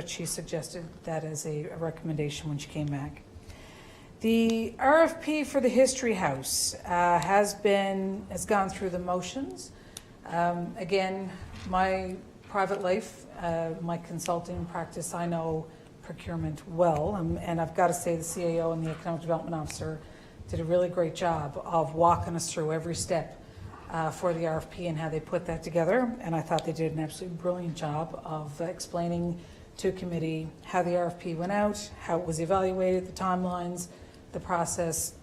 she suggested that as a recommendation when she came back. The RFP for the History House has gone through the motions. Again, my private life, my consulting practice, I know procurement well, and I've got to say the CAO and the Economic Development Officer did a really great job of walking us through every step for the RFP and how they put that together, and I thought they did an absolutely brilliant job of explaining to committee how the RFP went out, how it was evaluated, the timelines, the process,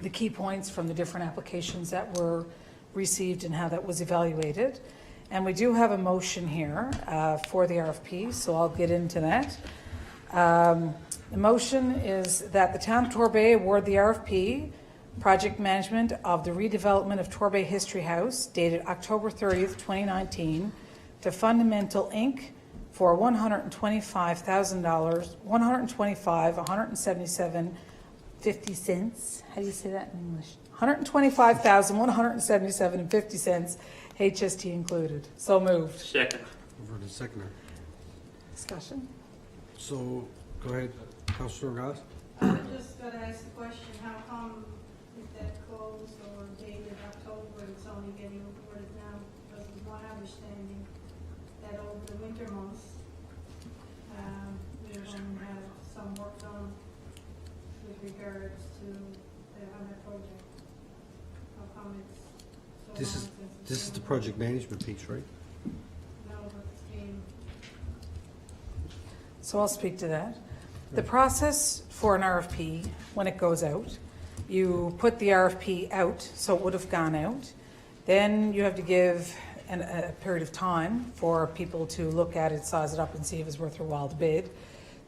the key points from the different applications that were received and how that was evaluated. And we do have a motion here for the RFP, so I'll get into that. The motion is that the town of Torbay award the RFP, project management of the redevelopment of Torbay History House, dated October 30th, 2019, to Fundamental Inc. for $125,000, $177.50. How do you say that in English? $125,177.50, HST included. So moved. Second. Over to seconder. Discussion? So, go ahead, Councillor Ross. I'm just gonna ask the question, how come if that closed or dated October, it's only getting reported now? Because it's my understanding that over the winter months, we're going to have some work done with regards to on that project. How come it's so This long is, since it's this is been- the project management piece, right? No, but it's been, So I'll speak to that. The process for an RFP, when it goes out, you put the RFP out, so it would have gone out. Then you have to give a period of time for people to look at it, size it up, and see if it's worth their while to bid.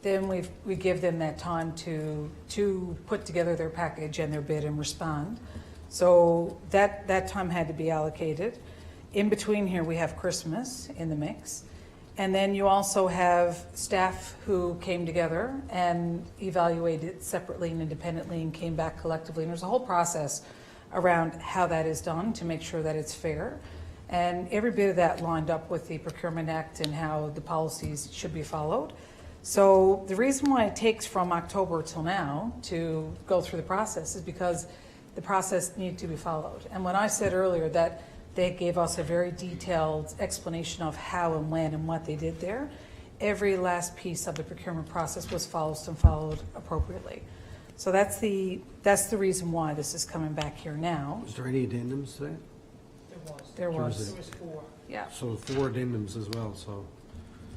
Then we give them that time to put together their package and their bid and respond. So that time had to be allocated. In between here, we have Christmas in the mix. And then you also have staff who came together and evaluated separately and independently and came back collectively. And there's a whole process around how that is done to make sure that it's fair. And every bit of that lined up with the Procurement Act and how the policies should be followed. So the reason why it takes from October till now to go through the process is because the process needed to be followed. And when I said earlier that they gave us a very detailed explanation of how and when and what they did there, every last piece of the procurement process was followed appropriately. So that's the reason why this is coming back here now. Is there any addendums to that? There was, There There was 4. yeah, So 4 addendums as well, so,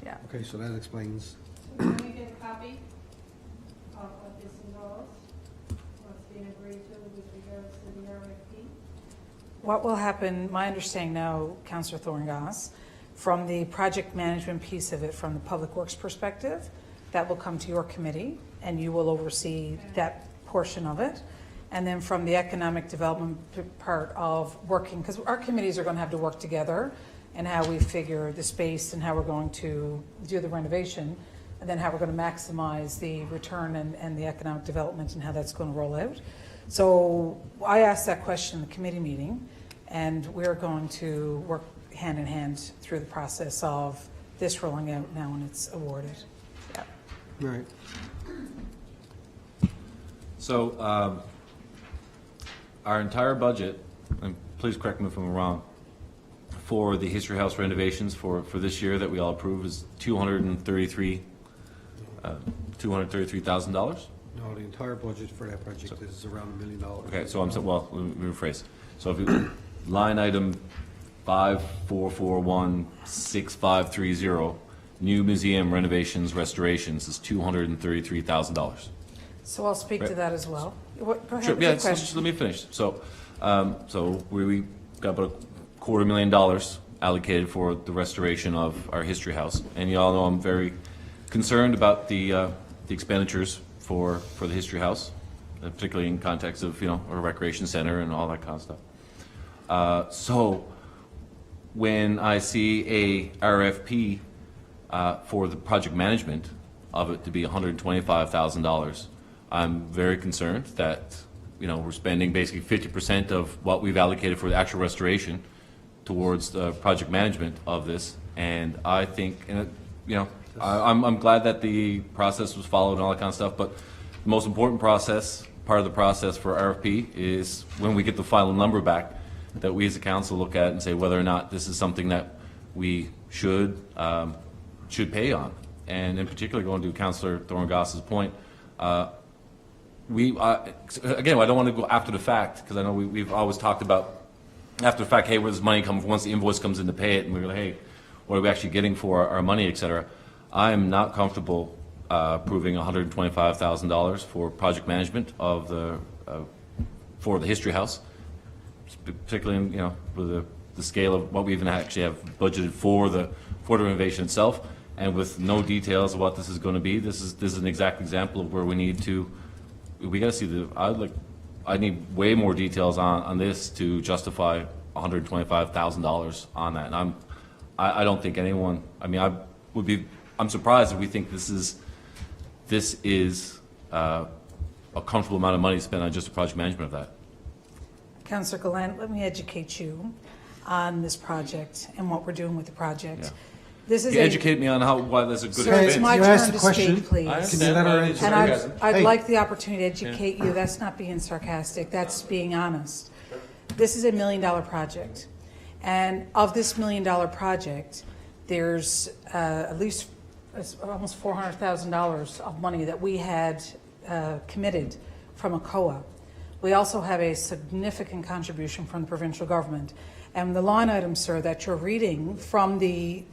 yeah. okay, so that explains. so can we get a copy of what this involves? What's being agreed to with regards to the RFP? What will happen, my understanding now, Councillor Thorngoss, from the project management piece of it, from the Public Works perspective, that will come to your committee, and you will oversee that portion of it. And then from the economic development part of working, because our committees are going to have to work together, and how we figure the space and how we're going to do the renovation, and then how we're going to maximize the return and the economic development and how that's going to roll out. So I asked that question in the committee meeting, and we're going to work hand in hand through the process of this rolling out now when it's awarded. Yeah. Right. So, our entire budget, and please correct me if I'm wrong, for the History House renovations for this year that we all approve is $233,000. No, the entire budget for that project is around $1 million. Okay, so well, let me rephrase. So if you, line item 54416,530, new museum renovations, restorations is $233,000. So I'll speak to Right. that as well. Go ahead Sure, with yeah, your so question. just let me finish. So, we got about $250,000 allocated for the restoration of our History House. And you all know I'm very concerned about the expenditures for the History House, particularly in context of, our recreation center and all that kind of stuff. So when I see a RFP for the project management of it to be $125,000, I'm very concerned that, we're spending basically 50% of what we've allocated for the actual restoration towards the project management of this. And I think, I'm glad that the process was followed and all that kind of stuff, but the most important part of the process for RFP is when we get the final number back, that we as a council look at and say whether or not this is something that we should pay on. And in particular, going to Councillor Thorngoss's point, again, I don't want to go after the fact, because I know we've always talked about after the fact, hey, where does money come from? Once the invoice comes in to pay it, and we're like, hey, what are we actually getting for our money, et cetera. I am not comfortable approving $125,000 for project management of for the History House, particularly in, with the scale of what we even actually have budgeted for the renovation itself, and with no details of what this is going to be. This is an exact example of where we need to. We got to see I need way more details on this to justify $125,000 on that. And I don't think anyone. I mean, I'm surprised if we think this is a comfortable amount of money to spend on just the project management of that. Councillor Gallant, let me educate you on this project and what we're doing with the project. Yeah. This is You educate me on why that's a good Sir, it's event. my You asked turn the to question. speak, please. I Can understand, you let but her it's answer? And sarcasm. I'd Hey. like the opportunity to educate you. That's not being sarcastic, that's being honest. This is a $1 million project. And of this $1 million project, there's at least almost $400,000 of money that we had committed from a COA. We also have a significant contribution from the provincial government. And the line item, sir, that you're reading from the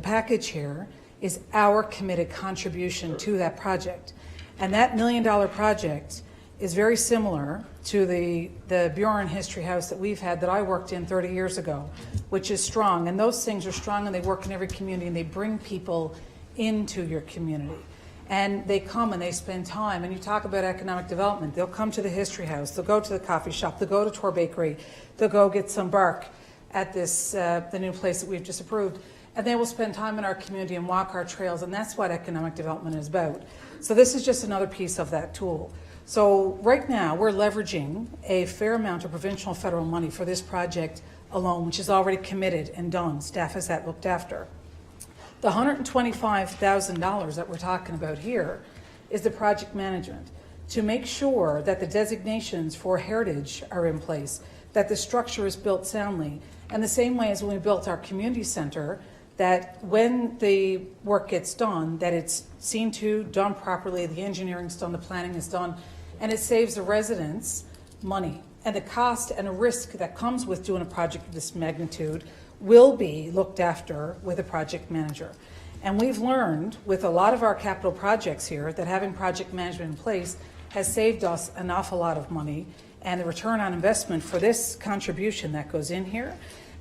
package here is our committed contribution to that project. And that $1 million project is very similar to the Bjorn History House that we've had that I worked in 30 years ago, which is strong. And those things are strong and they work in every community and they bring people into your community. And they come and they spend time. And you talk about economic development. They'll come to the History House. They'll go to the coffee shop. They'll go to Tor Bakery. They'll go get some bark at this the new place that we've just approved. And they will spend time in our community and walk our trails. And that's what economic development is about. So this is just another piece of that tool. So right now we're leveraging a fair amount of provincial and federal money for this project alone, which is already committed and done. Staff has that looked after. The $125,000 that we're talking about here is the project management to make sure that the designations for heritage are in place, that the structure is built soundly, and the same way as when we built our community center, that when the work gets done, that it's seen to, done properly, the engineering's done, the planning is done, and it saves the residents money. And the cost and the risk that comes with doing a project of this magnitude will be looked after with a project manager. And we've learned with a lot of our capital projects here that having project management in place has saved us an awful lot of money, and the return on investment for this contribution that goes in here,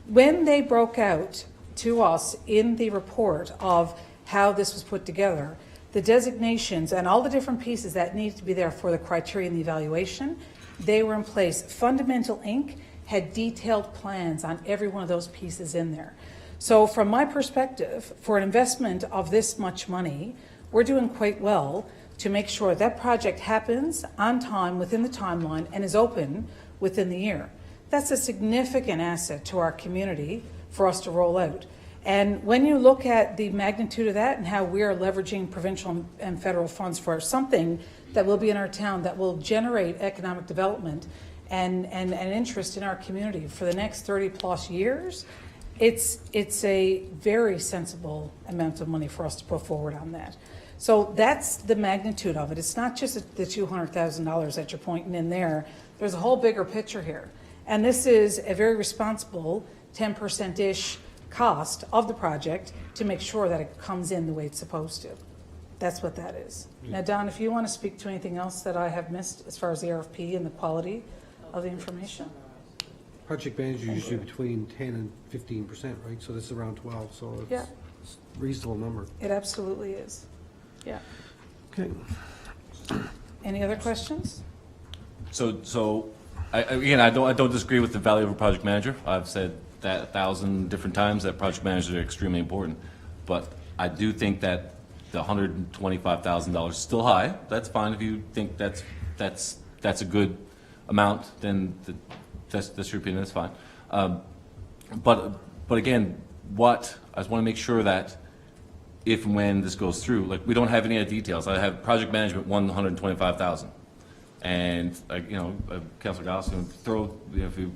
when they broke out to us in the report of how this was put together, the designations and all the different pieces that needed to be there for the criteria and the evaluation, they were in place. Fundamental Inc. had detailed plans on every one of those pieces in there. So from my perspective, for an investment of this much money, we're doing quite well to make sure that project happens on time, within the timeline, and is open within the year. That's a significant asset to our community for us to roll out. And when you look at the magnitude of that and how we are leveraging provincial and federal funds for something that will be in our town that will generate economic development and interest in our community for the next 30 plus years, it's a very sensible amount of money for us to put forward on that. So that's the magnitude of it. It's not just the $200,000 that you're pointing in there. There's a whole bigger picture here. And this is a very responsible 10%-ish cost of the project to make sure that it comes in the way it's supposed to. That's what that is. Now, Don, if you want to speak to anything else that I have missed as far as the RFP and the quality of the information. Project manager usually between 10 and 15%, right? So this is around 12, so Yeah. it's a reasonable number. It absolutely is. Yeah. Okay. Any other questions? So I don't disagree with the value of a project manager. I've said that 1,000 different times that project managers are extremely important. But I do think that the $125,000 is still high. That's fine if you think that's a good amount. Then that's your opinion. That's fine. But again, I just want to make sure that if and when this goes through, like we don't have any other details. I have project management $125,000, and Councillor Gauss, if you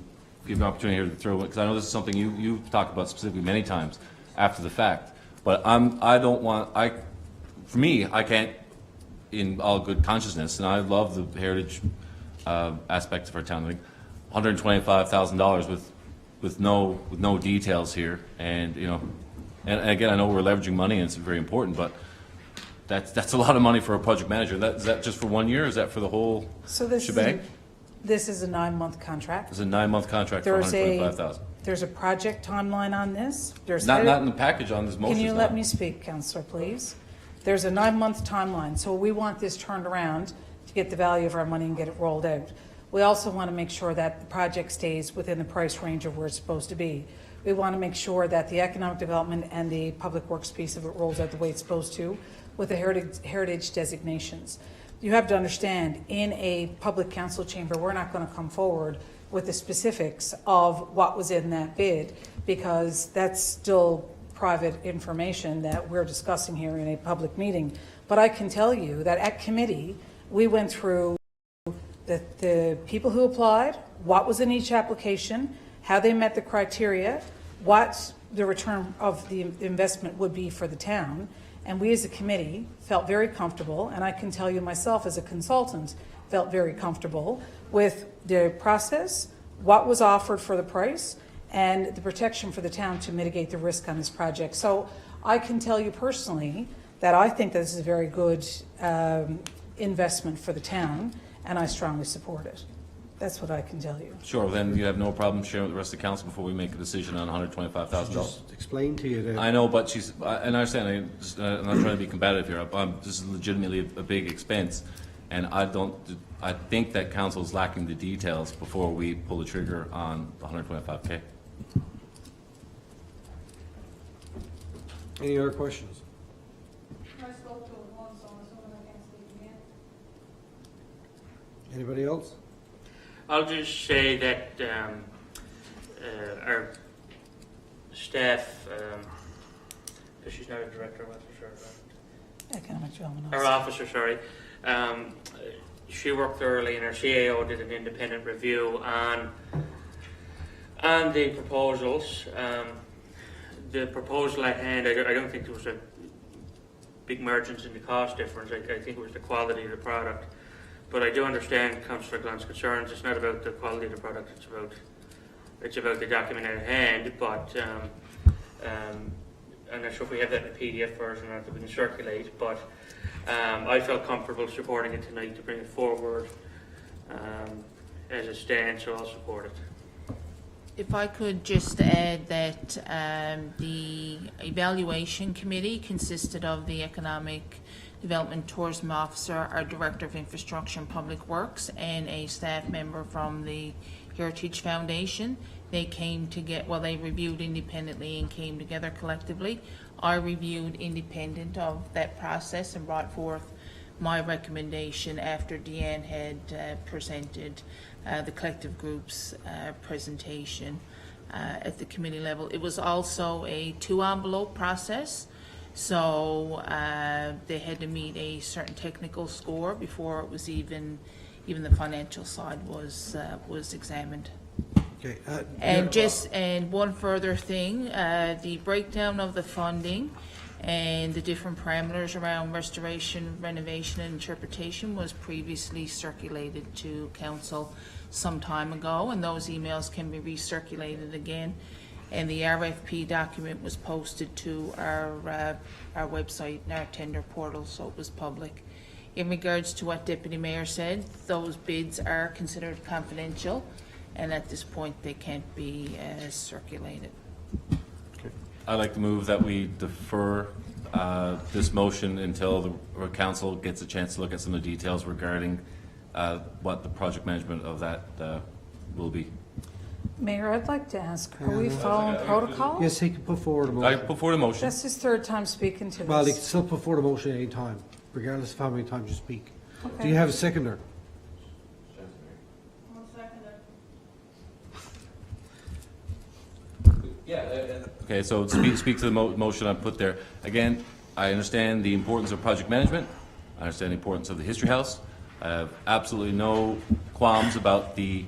give an opportunity here to throw, because I know this is something you've talked about specifically many times after the fact. But for me, I can't, in all good consciousness, and I love the heritage aspects of our town. Like $125,000 with no details here, and and again, I know we're leveraging money and it's very important, but that's a lot of money for a project manager. Is that just for 1 year? Is that for the whole shebang? This is a 9-month contract. It's a 9-month contract for $125,000. There's a project timeline on this. There's Not in the package on this motion. Can you let me speak, Councillor, please? There's a 9-month timeline, so we want this turned around to get the value of our money and get it rolled out. We also want to make sure that the project stays within the price range of where it's supposed to be. We want to make sure that the economic development and the public works piece of it rolls out the way it's supposed to with the heritage designations. you have to understand, in a public council chamber, we're not going to come forward with the specifics of what was in that bid, because that's still private information that we're discussing here in a public meeting. But I can tell you that at committee, we went through the people who applied, what was in each application, how they met the criteria, what the return of the investment would be for the town. And we as a committee felt very comfortable, and I can tell you myself as a consultant felt very comfortable with the process, what was offered for the price, and the protection for the town to mitigate the risk on this project. So I can tell you personally that I think this is a very good investment for the town, and I strongly support it. That's what I can tell you. Sure, then you have no problem sharing with the rest of the council before we make a decision on $125,000. Just explain to you that. I know, but and I understand, I'm not trying to be combative here. This is legitimately a big expense, and I think that council is lacking the details before we pull the trigger on the $125K. Any other questions? I spoke to it once, so I'm assuming I can't speak again. Anybody else? I'll just say that our staff, because she's not a director, what's for sure, Economic development our officer. officer, sorry, she worked thoroughly, and our CAO did an independent review on the proposals. The proposal at hand, I don't think there was a big margins in the cost difference. I think it was the quality of the product. But I do understand Councillor Glant's concerns. It's not about the quality of the product. It's about the document at hand. But I'm not sure if we have that in a PDF version or that we can circulate. But I felt comfortable supporting it tonight to bring it forward as it stands. So I'll support it. If I could just add that the evaluation committee consisted of the Economic Development Tourism Officer, our Director of Infrastructure and Public Works, and a staff member from the Heritage Foundation. They came to they reviewed independently and came together collectively. I reviewed independent of that process and brought forth my recommendation after Deanne had presented the collective group's presentation at the committee level. It was also a 2-envelope process, so they had to meet a certain technical score before it was even the financial side was examined. Okay. And one further thing, the breakdown of the funding and the different parameters around restoration, renovation, and interpretation was previously circulated to council some time ago, and those emails can be recirculated again. And the RFP document was posted to our website and our tender portal, so it was public. In regards to what Deputy Mayor said, those bids are considered confidential, and at this point they can't be circulated. I'd like to move that we defer this motion until the council gets a chance to look at some of the details regarding what the project management of that will be. Mayor, I'd like to ask, are we following protocol? Yes, he can put forward a I motion. put forward a motion. That's his third time speaking to Well, he can this. still put forward a motion at any time, regardless of how many times you speak. Do Okay. you have a seconder? I'll second it. Okay, so speak to the motion I put there. Again, I understand the importance of project management. I understand the importance of the History House. I have absolutely no qualms about the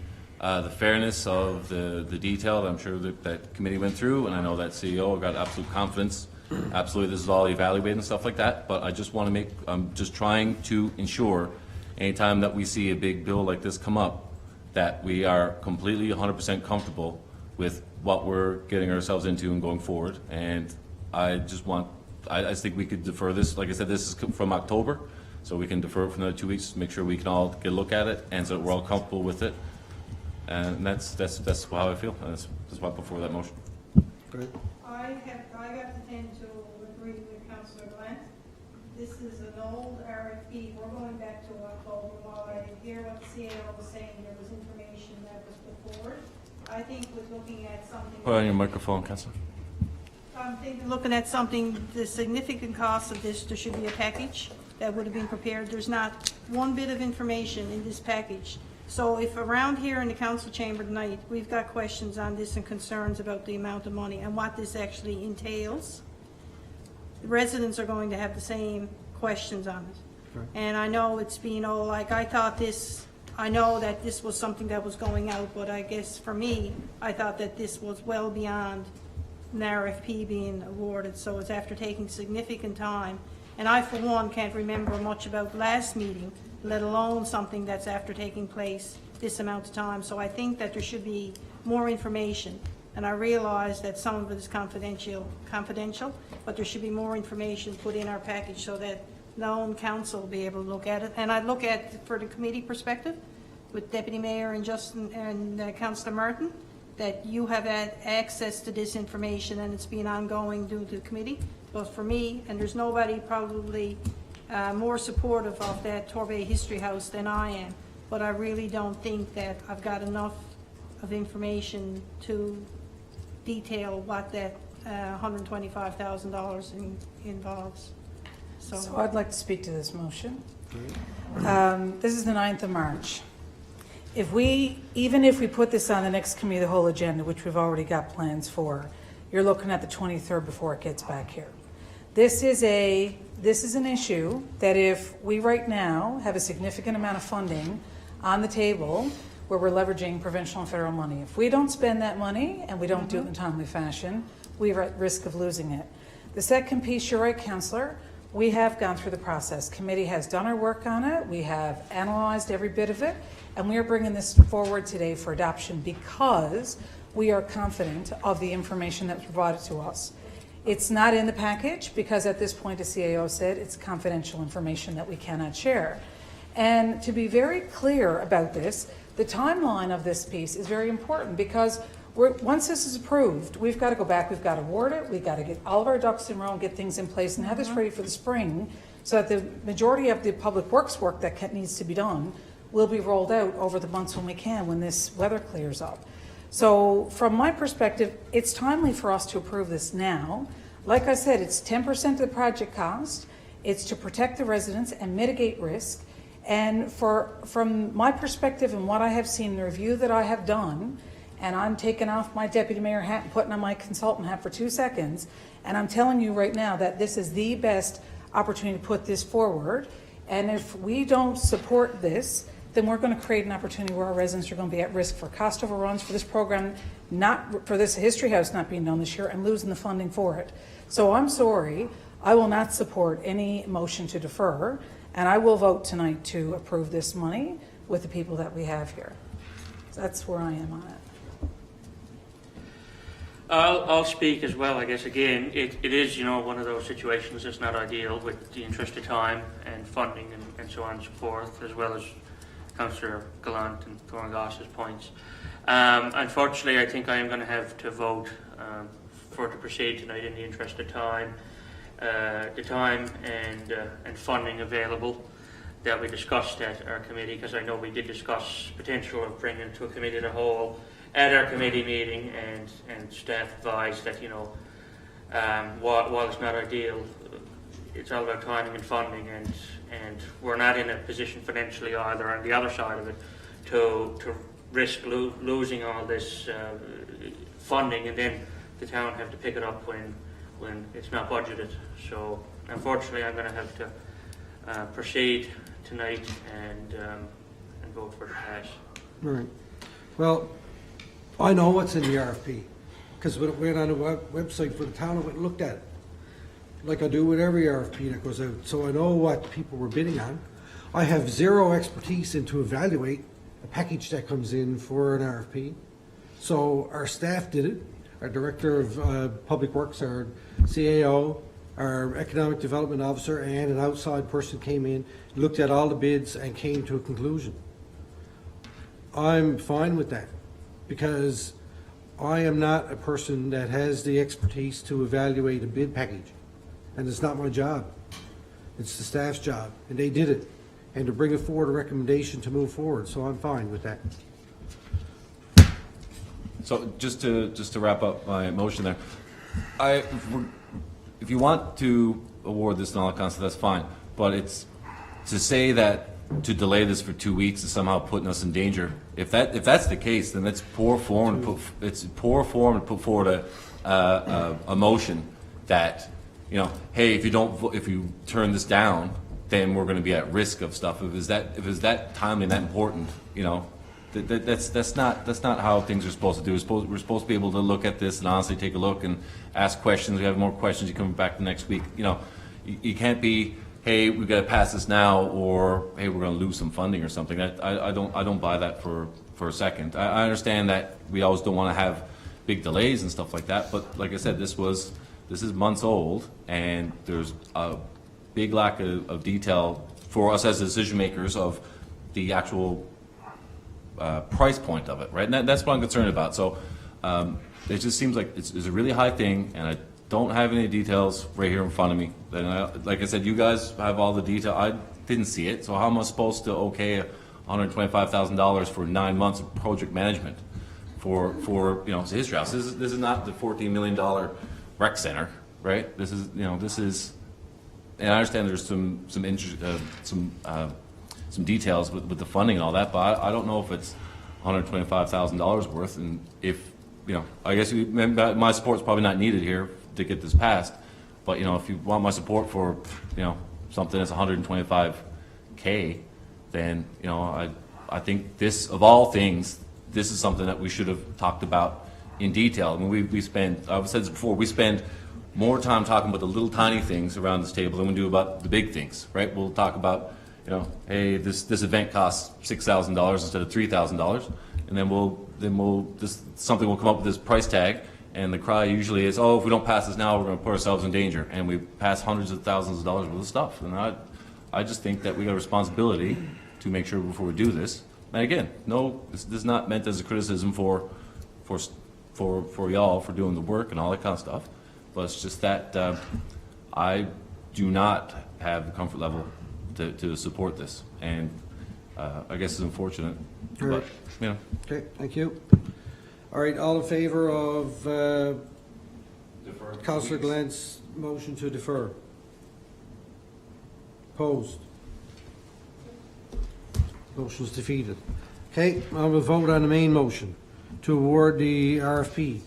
fairness of the detail that I'm sure that committee went through, and I know that CEO, I've got absolute confidence. Absolutely, this is all evaluated and stuff like that, but I just want to I'm just trying to ensure anytime that we see a big bill like this come up, that we are completely 100% comfortable with what we're getting ourselves into and going forward. And I just think we could defer this. Like I said, this is from October, so we can defer it for another 2 weeks, make sure we can all get a look at it, and so that we're all comfortable with it. And that's how I feel. And that's why I put forward that motion. Great. I have to tend to agree with Councillor Glant. This is an old RFP. We're going back to October. While I hear what the CAO was saying, there was information that was put forward. I think with looking at something. Put on your microphone, Councillor. I'm thinking, looking at something, the significant cost of this, there should be a package that would have been prepared. There's not one bit of information in this package. So if around here in the council chamber tonight, we've got questions on this and concerns about the amount of money and what this actually entails, the residents are going to have the same questions on it. Right. And I know it's been, like, I know that this was something that was going out, but I guess for me, I thought that this was well beyond an RFP being awarded, so it's after taking significant time. And I, for one, can't remember much about the last meeting, let alone something that's after taking place this amount of time. So I think that there should be more information. And I realize that some of it is confidential, but there should be more information put in our package so that the own council will be able to look at it. And I look at, for the committee perspective, with Deputy Mayor and Justin and Councillor Martin, that you have had access to this information and it's been ongoing due to the committee. But for me, and there's nobody probably more supportive of that Torbay History House than I am, but I really don't think that I've got enough of information to detail what that $125,000 involves. So I'd like to speak to this motion. This is the 9th of March. Even if we put this on the next committee of the whole agenda, which we've already got plans for, you're looking at the 23rd before it gets back here. This is an issue that if we right now have a significant amount of funding on the table where we're leveraging provincial and federal money, if we don't spend that money and we don't do it in a timely fashion, we're at risk of losing it. The second piece, you're right, Councillor, we have gone through the process. Committee has done our work on it. We have analyzed every bit of it, and we are bringing this forward today for adoption because we are confident of the information that was provided to us. It's not in the package because at this point, the CAO said it's confidential information that we cannot share. And to be very clear about this, the timeline of this piece is very important because once this is approved, we've got to go back, we've got to award it, we've got to get all of our ducks in a row and get things in place and have this ready for the spring so that the majority of the public works work that needs to be done will be rolled out over the months when we can, when this weather clears up. So from my perspective, it's timely for us to approve this now. Like I said, it's 10% of the project cost. It's to protect the residents and mitigate risk. And from my perspective and what I have seen, the review that I have done, and I'm taking off my deputy mayor hat and putting on my consultant hat for 2 seconds, and I'm telling you right now that this is the best opportunity to put this forward. And if we don't support this, then we're going to create an opportunity where our residents are going to be at risk for cost overruns for this program, not for this history house not being done this year, and losing the funding for it. So I'm sorry, I will not support any motion to defer, and I will vote tonight to approve this money with the people that we have here. So that's where I am on it. I'll speak as well, I guess. Again, it is, one of those situations that's not ideal with the interest of time and funding and so on and so forth, as well as Councillor Gallant and Thorngoss's points. Unfortunately, I think I am going to have to vote for to proceed tonight in the interest of time. The time and funding available that we discussed at our committee, because I know we did discuss potential of bringing it to a committee of the whole at our committee meeting, and staff advised that while it's not ideal, it's all about timing and funding, and we're not in a position financially either on the other side of it to risk losing all this funding, and then the town have to pick it up when it's not budgeted. So unfortunately, I'm going to have to proceed tonight and vote for the pass. All right. Well, I know what's in the RFP because when it went on the website for the town, I went and looked at it, like I do with every RFP that goes out. So I know what people were bidding on. I have zero expertise in to evaluate a package that comes in for an RFP. So our staff did it. Our Director of Public Works, our CAO, our Economic Development Officer, and an outside person came in, looked at all the bids, and came to a conclusion. I'm fine with that because I am not a person that has the expertise to evaluate a bid package, and it's not my job. It's the staff's job, and they did it, and to bring it forward a recommendation to move forward, so I'm fine with that. So just to wrap up my motion there, if you want to award this non-concept, that's fine. But it's to say that to delay this for 2 weeks is somehow putting us in danger, if that's the case, then it's poor form to put forward a motion that, you know, hey, if you turn this down, then we're going to be at risk of stuff. If it's that timely and that important, you know, that's not how things are supposed to do. We're supposed to be able to look at this and honestly take a look and ask questions. We have more questions. You come back the next week. You know, you can't be, hey, we've got to pass this now, or hey, we're going to lose some funding or something. I don't buy that for a second. I understand that we always don't want to have big delays and stuff like that, but like I said, this is months old, and there's a big lack of detail for us as decision makers of the actual price point of it, right? And that's what I'm concerned about. So it just seems like it's a really high thing, and I don't have any details right here in front of me. Like I said, you guys have all the detail. I didn't see it, so how am I supposed to okay $125,000 for 9 months of project management for you know, it's a history house? This is not the $14 million rec center, right? This is, and I understand there's some details with the funding and all that, but I don't know if it's $125,000 worth, and if, you know, I guess my support's probably not needed here to get this passed, but, you know, if you want my support for, you know, something that's $125K, then, you know, I think this, of all things, this is something that we should have talked about in detail. I mean, we spend, I've said this before, we spend more time talking about the little tiny things around this table than we do about the big things, right? We'll talk about, you know, hey, this event costs $6,000 instead of $3,000, and then something will come up with this price tag, and the cry usually is, oh, if we don't pass this now, we're going to put ourselves in danger, and we pass hundreds of thousands of dollars worth of stuff. And I just think that we got a responsibility to make sure before we do this. And again, no, this is not meant as a criticism for y'all for doing the work and all that kind of stuff, but it's just that I do not have the comfort level to support this, and I guess it's unfortunate, but, you know. Okay, thank you. All right, all in favor of Councillor Glenn's motion to defer? Opposed? Motion's defeated. Okay, now we'll vote on the main motion to award the RFP.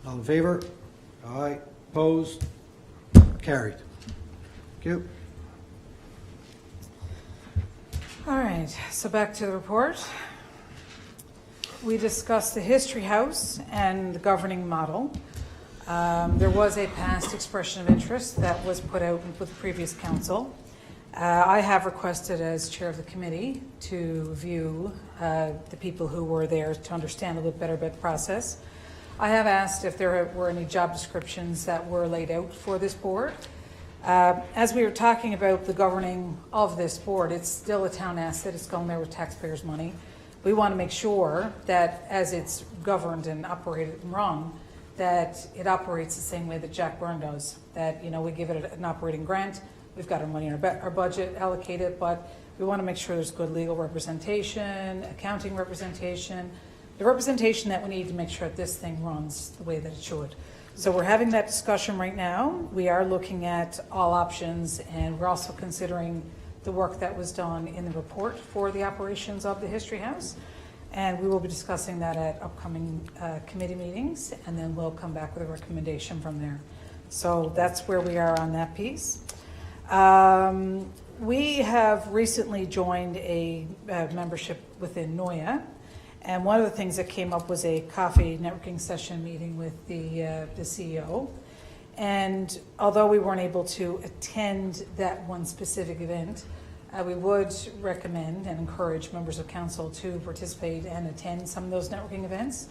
All in favor? Aye. Opposed? Carried. Thank you. All right, so back to the report. We discussed the History House and the governing model. There was a past expression of interest that was put out with the previous council. I have requested as chair of the committee to view the people who were there to understand a little bit better about the process. I have asked if there were any job descriptions that were laid out for this board. As we were talking about the governing of this board, it's still a town asset. It's going there with taxpayers' money. We want to make sure that as it's governed and operated and run, that it operates the same way that Jack Byrne does. That, you know, we give it an operating grant. We've got our money in our budget allocated, but we want to make sure there's good legal representation, accounting representation, the representation that we need to make sure that this thing runs the way that it should. So we're having that discussion right now. We are looking at all options, and we're also considering the work that was done in the report for the operations of the History House. And we will be discussing that at upcoming committee meetings, and then we'll come back with a recommendation from there. So that's where we are on that piece. We have recently joined a membership within NOIA, and one of the things that came up was a coffee networking session meeting with the CEO. And although we weren't able to attend that one specific event, we would recommend and encourage members of council to participate and attend some of those networking events.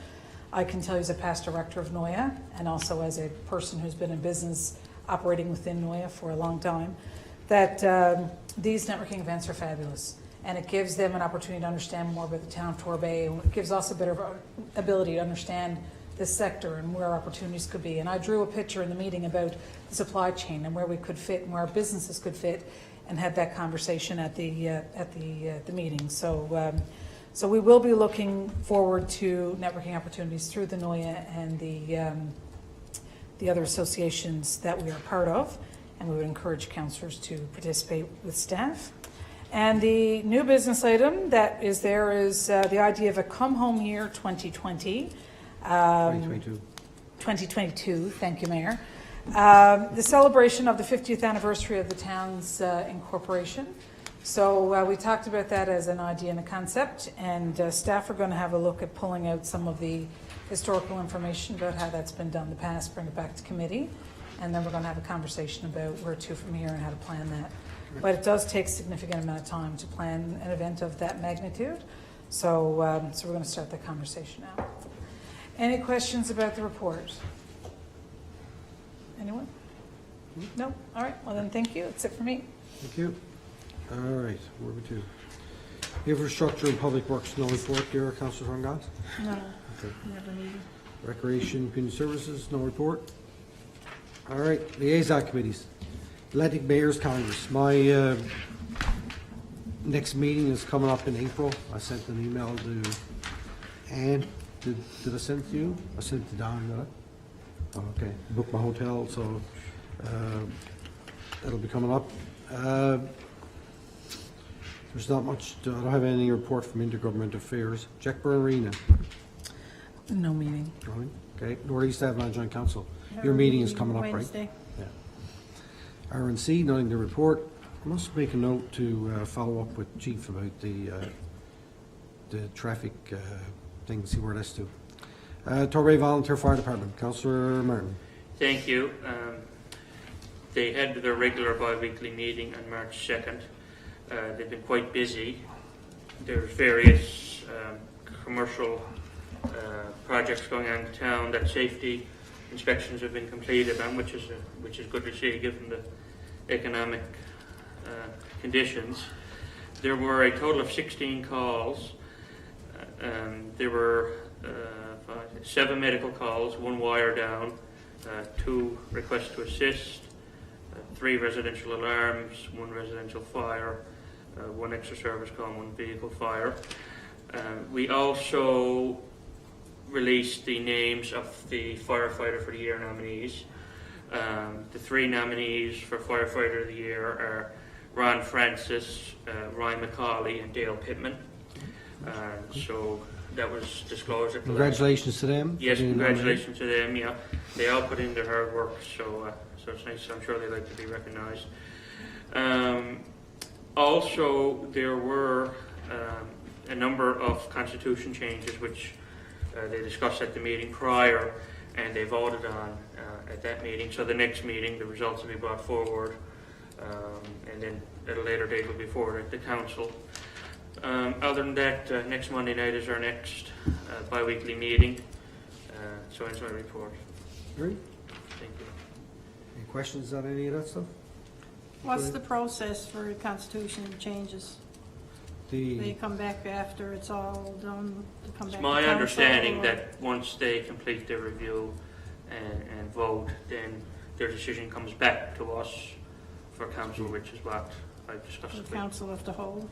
I can tell you as a past director of NOIA, and also as a person who's been in business operating within NOIA for a long time, that these networking events are fabulous. And it gives them an opportunity to understand more about the town of Torbay. It gives us a better ability to understand the sector and where opportunities could be. And I drew a picture in the meeting about the supply chain and where we could fit and where our businesses could fit, and had that conversation at the meeting. So so we will be looking forward to networking opportunities through the NOIA and the other associations that we are part of. and we would encourage councillors to participate with staff. And the new business item that is there is the idea of a come home year 2020. 2022. 2022, thank you, Mayor. The celebration of the 50th anniversary of the town's incorporation. So we talked about that as an idea and a concept, and staff are going to have a look at pulling out some of the historical information about how that's been done in the past, bring it back to committee, and then we're going to have a conversation about where to from here and how to plan that. But it does take a significant amount of time to plan an event of that magnitude, so so we're going to start that conversation now. Any questions about the report? Anyone? No? All right, well then, thank you. That's it for me. Thank you. All right, where are we to? Infrastructure and Public Works, no report there, Councillor Rongas? No. Okay. Recreation, Community Services, no report. All right, Liaison Committees. Atlantic Mayor's Congress. My next meeting is coming up in April. I sent an email to Anne. Did I send it to you? I sent it to Don, did I? Oh, okay. Booked my hotel, so that'll be coming up. There's not much, I don't have any report from Intergovernmental Affairs. Jackburn Arena. No meeting. Nothing? Okay. Northeast Avon Joint Council. Your meeting is coming up, right? Wednesday. Yeah. RNC, nothing to report. I must make a note to follow up with Chief about the traffic thing, see where that's to. Torbay Volunteer Fire Department, Councillor Martin. Thank you. They had their regular bi-weekly meeting on March 2nd. They've been quite busy. There's various commercial projects going on in town that safety inspections have been completed on, which is good to see given the economic conditions. There were a total of 16 calls. There were 7 medical calls, 1 wire down, 2 requests to assist, 3 residential alarms, 1 residential fire, 1 extra service call, 1 vehicle fire. We also released the names of the Firefighter for the Year nominees. The 3 nominees for Firefighter of the Year are Ron Francis, Ryan McCauley, and Dale Pittman. So that was disclosed at the Congratulations to them. Yes, congratulations to them. Yeah, they all put in their hard work, so it's nice. I'm sure they like to be recognised. Also, there were a number of constitution changes which they discussed at the meeting prior, and they voted on at that meeting. So the next meeting, the results will be brought forward, and then at a later date will be forwarded to council. Other than that, next Monday night is our next bi-weekly meeting. So ends my report. Great. Thank you. Any questions on any of that stuff? What's the process for constitution changes? They come back after it's all done to come back It's to my council, understanding or- that once they complete their review and vote, then their decision comes back to us for council, which is what I discussed The with council of the whole.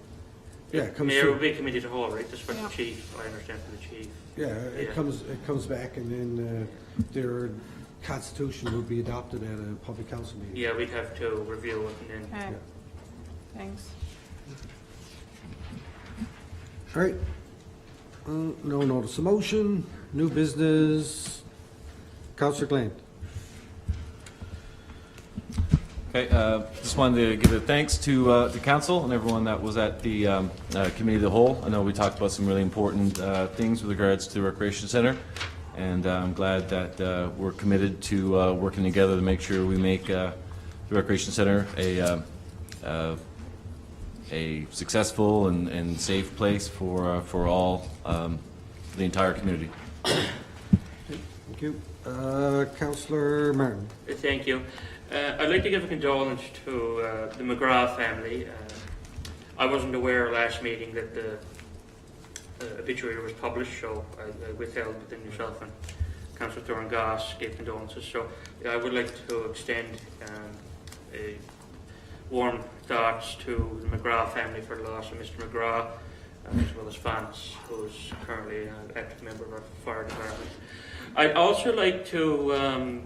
Yeah, it comes Mayor will to, be a committee to whole, right? That's what Yeah. the chief, I understand from the chief. yeah, it Yeah. comes back, and then their constitution will be adopted at a public council meeting. Yeah, we'd have to review it and then, Okay. Thanks. All right. No notice of motion, new business. Councillor Glenn. Okay, just wanted to give a thanks to the council and everyone that was at the committee of the whole. I know we talked about some really important things with regards to the recreation center, and I'm glad that we're committed to working together to make sure we make the recreation center a successful and safe place for all the entire community. Thank you. Councillor Martin. thank you. I'd like to give a condolence to the McGrath family. I wasn't aware last meeting that the obituary was published, so I withheld within yourself, and Councillor Thuringas gave condolences. So I would like to extend a warm thoughts to the McGrath family for the loss of Mr. McGrath, as well as Vance, who's currently an active member of our fire department. I'd also like to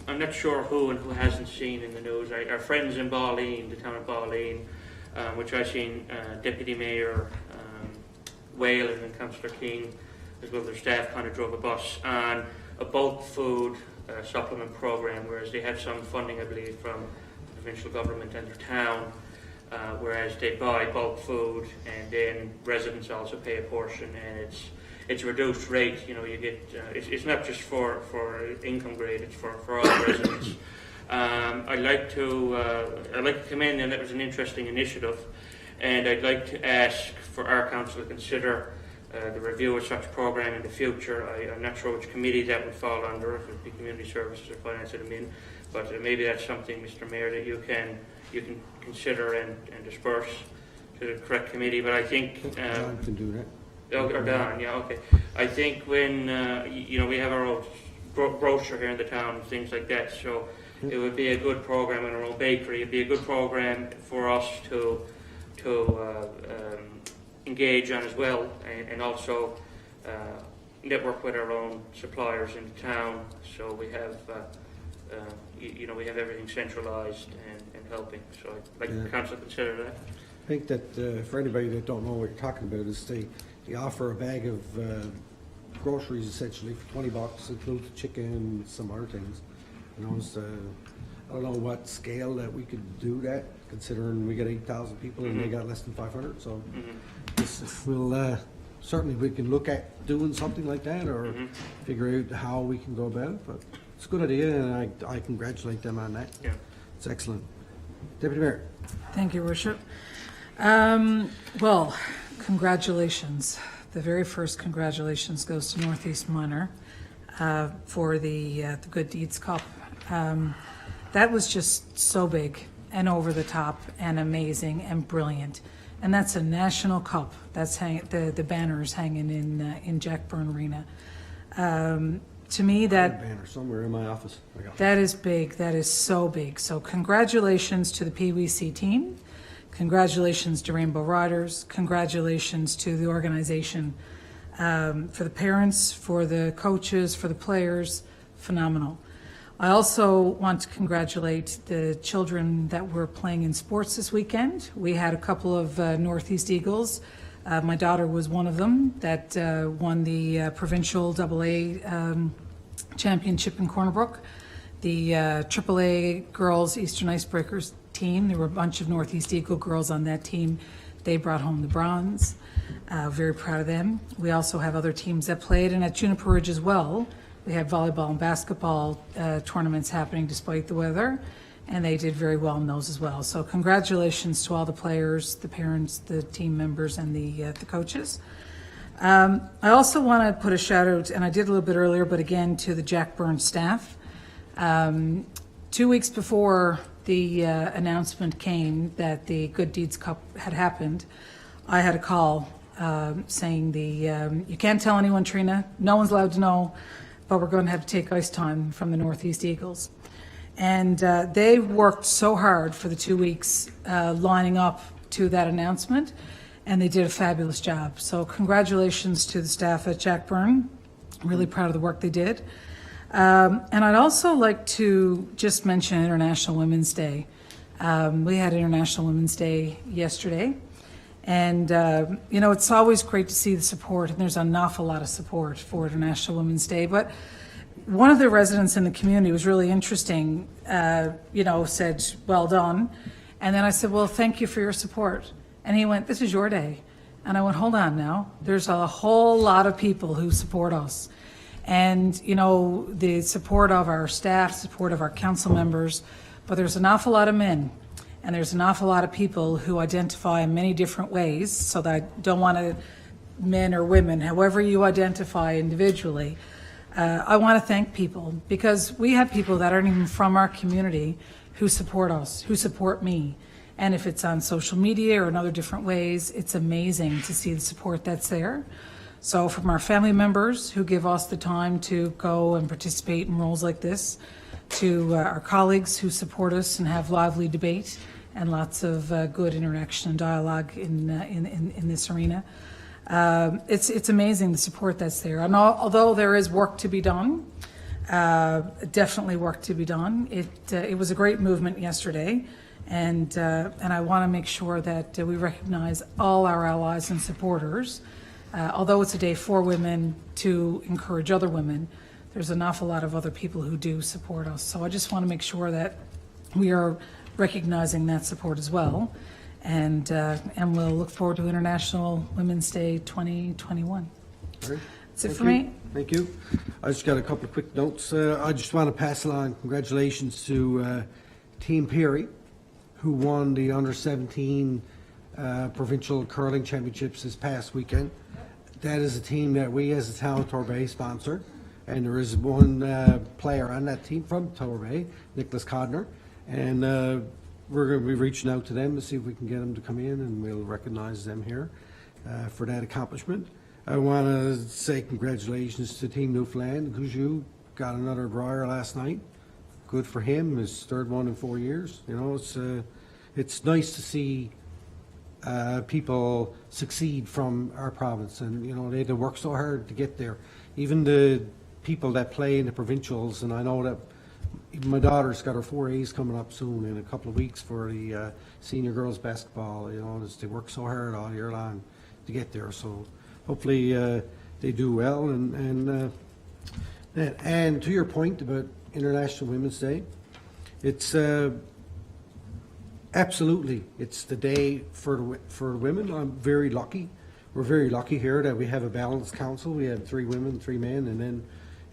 I'm not sure who and who hasn't seen in the news. Our friends in Balleen, the town of Balleen, which I've seen Deputy Mayor Whalen and Councillor King, as well as their staff, kind of drove a bus on a bulk food supplement program, whereas they had some funding, I believe, from the provincial government and their town, whereas they buy bulk food and then residents also pay a portion, and it's a reduced rate. You know, you get it's not just for income grade; it's for all residents. I'd like to commend them. That was an interesting initiative, and I'd like to ask for our council to consider the review of such a program in the future. I'm not sure which committee that would fall under, if it would be Community Services or Finance admin, but maybe that's something, Mr. Mayor, that you can consider and disperse to the correct committee. But I think Don can do that. or Don, yeah, okay. I think when we have our own brochure here in the town, things like that, so it would be a good program in our own bakery. It'd be a good program for us to engage on as well, and also network with our own suppliers in the town. So we have, we have everything centralised and helping. So I'd like the council to consider that. I think that for anybody that don't know what you're talking about, is they offer a bag of groceries essentially for $20, includes chicken and some other things. You know, so I don't know what scale that we could do that, considering we got 8,000 people and they got less than 500. So we'll certainly we can look at doing something like that, or figure out how we can go about it. But it's a good idea, and I congratulate them on that. Yeah, it's excellent. Deputy Mayor. Thank you, Worship. Well, congratulations. The very first congratulations goes to Northeast Minor for the Good Deeds Cup. That was just so big and over the top and amazing and brilliant. And that's a national cup. That's the banners hanging in Jackburn Arena. To me, that banner somewhere in my office. that is big. That is so big. So congratulations to the PWC team. Congratulations to Rainbow Riders. Congratulations to the organization. For the parents, for the coaches, for the players, phenomenal. I also want to congratulate the children that were playing in sports this weekend. We had a couple of Northeast Eagles. My daughter was one of them that won the provincial AA championship in Corner Brook. The AAA girls Eastern Icebreakers team, there were a bunch of Northeast Eagle girls on that team. They brought home the bronze. Very proud of them. We also have other teams that played, and at Juniper Ridge as well, we had volleyball and basketball tournaments happening despite the weather, and they did very well in those as well. So congratulations to all the players, the parents, the team members, and the coaches. I also want to put a shout out, and I did a little bit earlier, but again to the Jackburn staff. 2 weeks before the announcement came that the Good Deeds Cup had happened, I had a call saying you can't tell anyone, Trina, no one's allowed to know, but we're going to have to take ice time from the Northeast Eagles. And they worked so hard for the 2 weeks lining up to that announcement, and they did a fabulous job. So congratulations to the staff at Jackburn. Really proud of the work they did. And I'd also like to just mention International Women's Day. We had International Women's Day yesterday. And, it's always great to see the support, and there's an awful lot of support for International Women's Day. But one of the residents in the community was really interesting, said, well done. And then I said, well, thank you for your support. And he went, this is your day. And I went, hold on now. There's a whole lot of people who support us. And, the support of our staff, support of our council members, but there's an awful lot of men. And there's an awful lot of people who identify in many different ways, so that I don't want to, men or women, however you identify individually. I want to thank people, because we have people that aren't even from our community who support us, who support me. And if it's on social media or in other different ways, it's amazing to see the support that's there. So from our family members who give us the time to go and participate in roles like this, to our colleagues who support us and have lively debate and lots of good interaction and dialogue in this arena. It's amazing the support that's there. And although there is work to be done, Definitely work to be done. It was a great movement yesterday, and I want to make sure that we recognize all our allies and supporters. Although it's a day for women to encourage other women, there's an awful lot of other people who do support us. So I just want to make sure that we are recognizing that support as well. And we'll look forward to International Women's Day 2021. Great. That's it Thank for you. me. Thank you. I just got a couple of quick notes. I just want to pass along congratulations to Team Peary, who won the Under-17 Provincial Curling Championships this past weekend. That is a team that we as a town of Torbay sponsor, and there is one player on that team from Torbay, Nicholas Codner, and we're going to be reaching out to them to see if we can get them to come in, and we'll recognize them here for that accomplishment. I want to say congratulations to Team Newfoundland. Guju got another drawer last night. Good for him. His third one in 4 years. You know, it's nice to see people succeed from our province, and you know they work so hard to get there. Even the people that play in the provincials, and I know that even my daughter's got her 4As coming up soon in a couple of weeks for the senior girls basketball. You know, they work so hard all year long to get there. So hopefully they do well. And to your point about International Women's Day, it's absolutely, it's the day for women. I'm very lucky. We're very lucky here that we have a balanced council. We have 3 women, 3 men,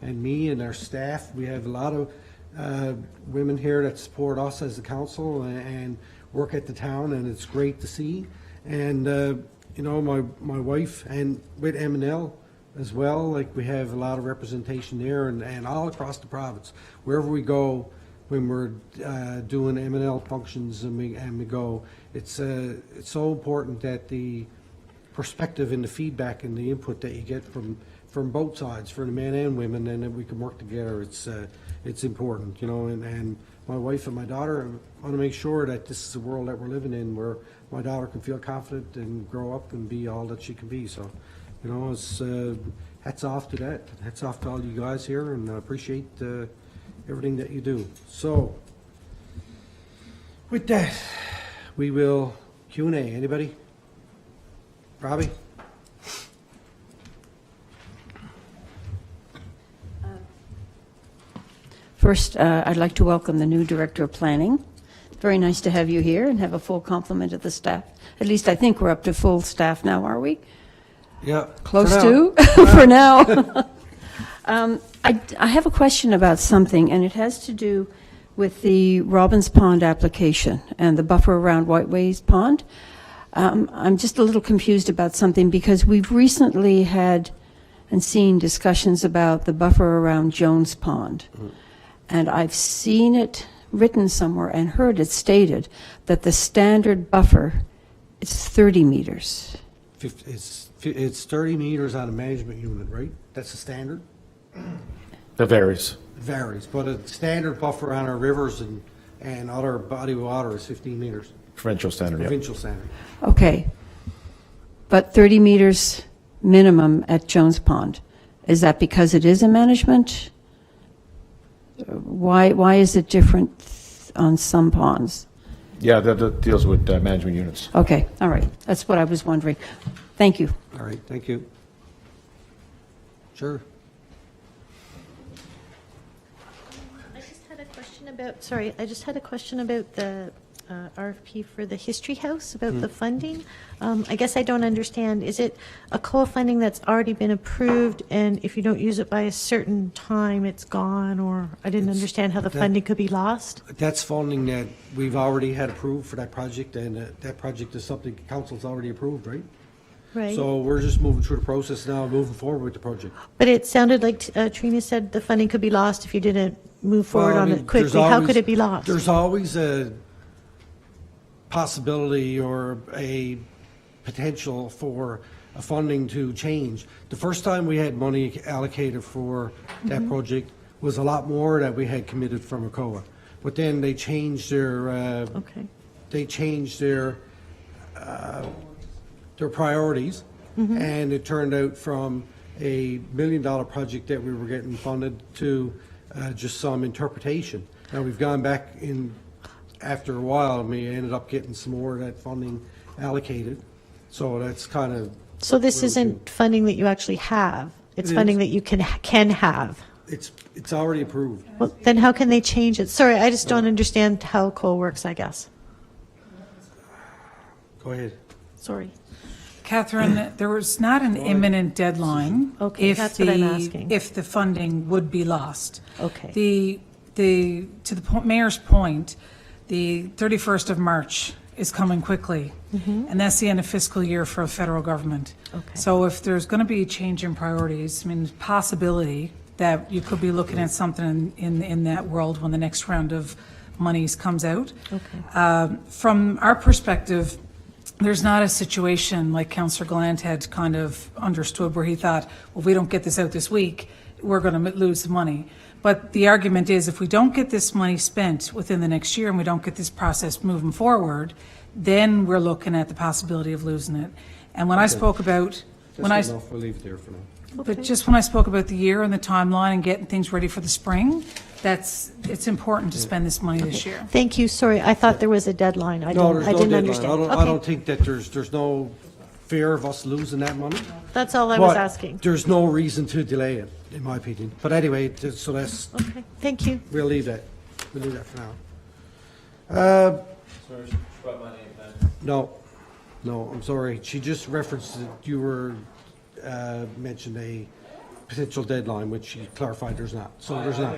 and me and our staff. We have a lot of women here that support us as the council and work at the town, and it's great to see. And you know, my wife, and with M&L as well, like we have a lot of representation there, and all across the province, wherever we go. When we're doing M&L functions and we go, it's so important that the perspective and the feedback and the input that you get from both sides, for the men and women, and that we can work together. It's important, you know. And my wife and my daughter want to make sure that this is the world that we're living in, where my daughter can feel confident and grow up and be all that she can be. So, you know, it's hats off to that. Hats off to all you guys here, and I appreciate everything that you do. So, with that, we will Q&A. Anybody? Robbie? First, I'd like to welcome the new Director of Planning. Very nice to have you here and have a full complement of the staff. At least I think we're up to full staff now, are we? Yeah. Close to, for now. I have a question about something, and it has to do with the Robbins Pond application and the buffer around Whiteways Pond. I'm just a little confused about something, because we've recently had and seen discussions about the buffer around Jones Pond. And I've seen it written somewhere and heard it stated that the standard buffer is 30 meters. It's 30 meters on a management unit, right? That's the standard? That varies. It varies, but a standard buffer on our rivers and other body of water is 15 meters. Provincial standard, yeah. Provincial standard. Okay. But 30 meters minimum at Jones Pond. Is that because it is a management? Why is it different on some ponds? Yeah, that deals with management units. Okay, all right. That's what I was wondering. Thank you. All right, thank you. Sure. I just had a question about the RFP for the History House, about the funding. I guess I don't understand. Is it a co-funding that's already been approved, and if you don't use it by a certain time, it's gone? Or I didn't understand how the funding could be lost. That's funding that we've already had approved for that project, and that project is something council's already approved, right? Right. So we're just moving through the process now, moving forward with the project. But it sounded like Trina said the funding could be lost if you didn't move forward on it quickly. How could it be lost? There's always a possibility or a potential for a funding to change. The first time we had money allocated for that project was a lot more that we had committed from ACOA. But then they changed their their priorities, and it turned out from a $1 million project that we were getting funded to just some interpretation. Now, we've gone back in, after a while, and we ended up getting some more of that funding allocated. So that's kind of, So this Well, isn't funding that you actually have. It's It funding is. that you can have. it's already approved. Well, then how can they change it? Sorry, I just don't understand how COLE works, I guess. Go ahead. Sorry. Catherine, there was not an imminent deadline. Okay, if that's what I'm the- asking. If the funding would be lost. Okay. To the mayor's point, the 31st of March is coming quickly, and that's the end of fiscal year for a federal government. Okay. So if there's going to be a change in priorities, I mean, possibility that you could be looking at something in that world when the next round of monies comes out. Okay. From our perspective, there's not a situation like Councillor Gallant had kind of understood where he thought, well, if we don't get this out this week, we're going to lose the money. But the argument is if we don't get this money spent within the next year and we don't get this process moving forward, then we're looking at the possibility of losing it. And when I spoke about, That's enough, we'll leave it there for now. but just when I spoke about the year and the timeline and getting things ready for the spring, it's important to spend this money this year. Thank you. Sorry, I thought there was a deadline. I No, didn't, there's I no didn't deadline. understand. I don't Okay, think that there's no fear of us losing that money. that's all I was But asking. There's no reason to delay it, in my opinion. But anyway, so that's, Okay, thank you. we'll leave that. We'll leave that for now. No, I'm sorry. She just referenced that you were, mentioned a potential deadline, which she clarified there's not. So there's not.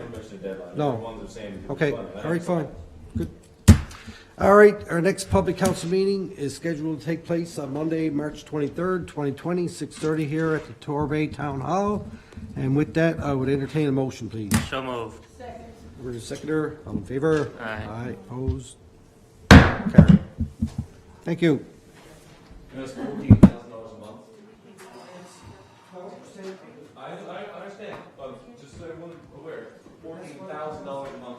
No. Okay, all right, fine. Good. All right, our next public council meeting is scheduled to take place on Monday, March 23rd, 2020, 6:30 here at the Torbay Town Hall. And with that, I would entertain a motion, please. So moved. We're the seconder, all in favor? Aye. Opposed? Carried. Thank you. That's $14,000 a month. I understand, but just so everyone's aware, $14,000 a month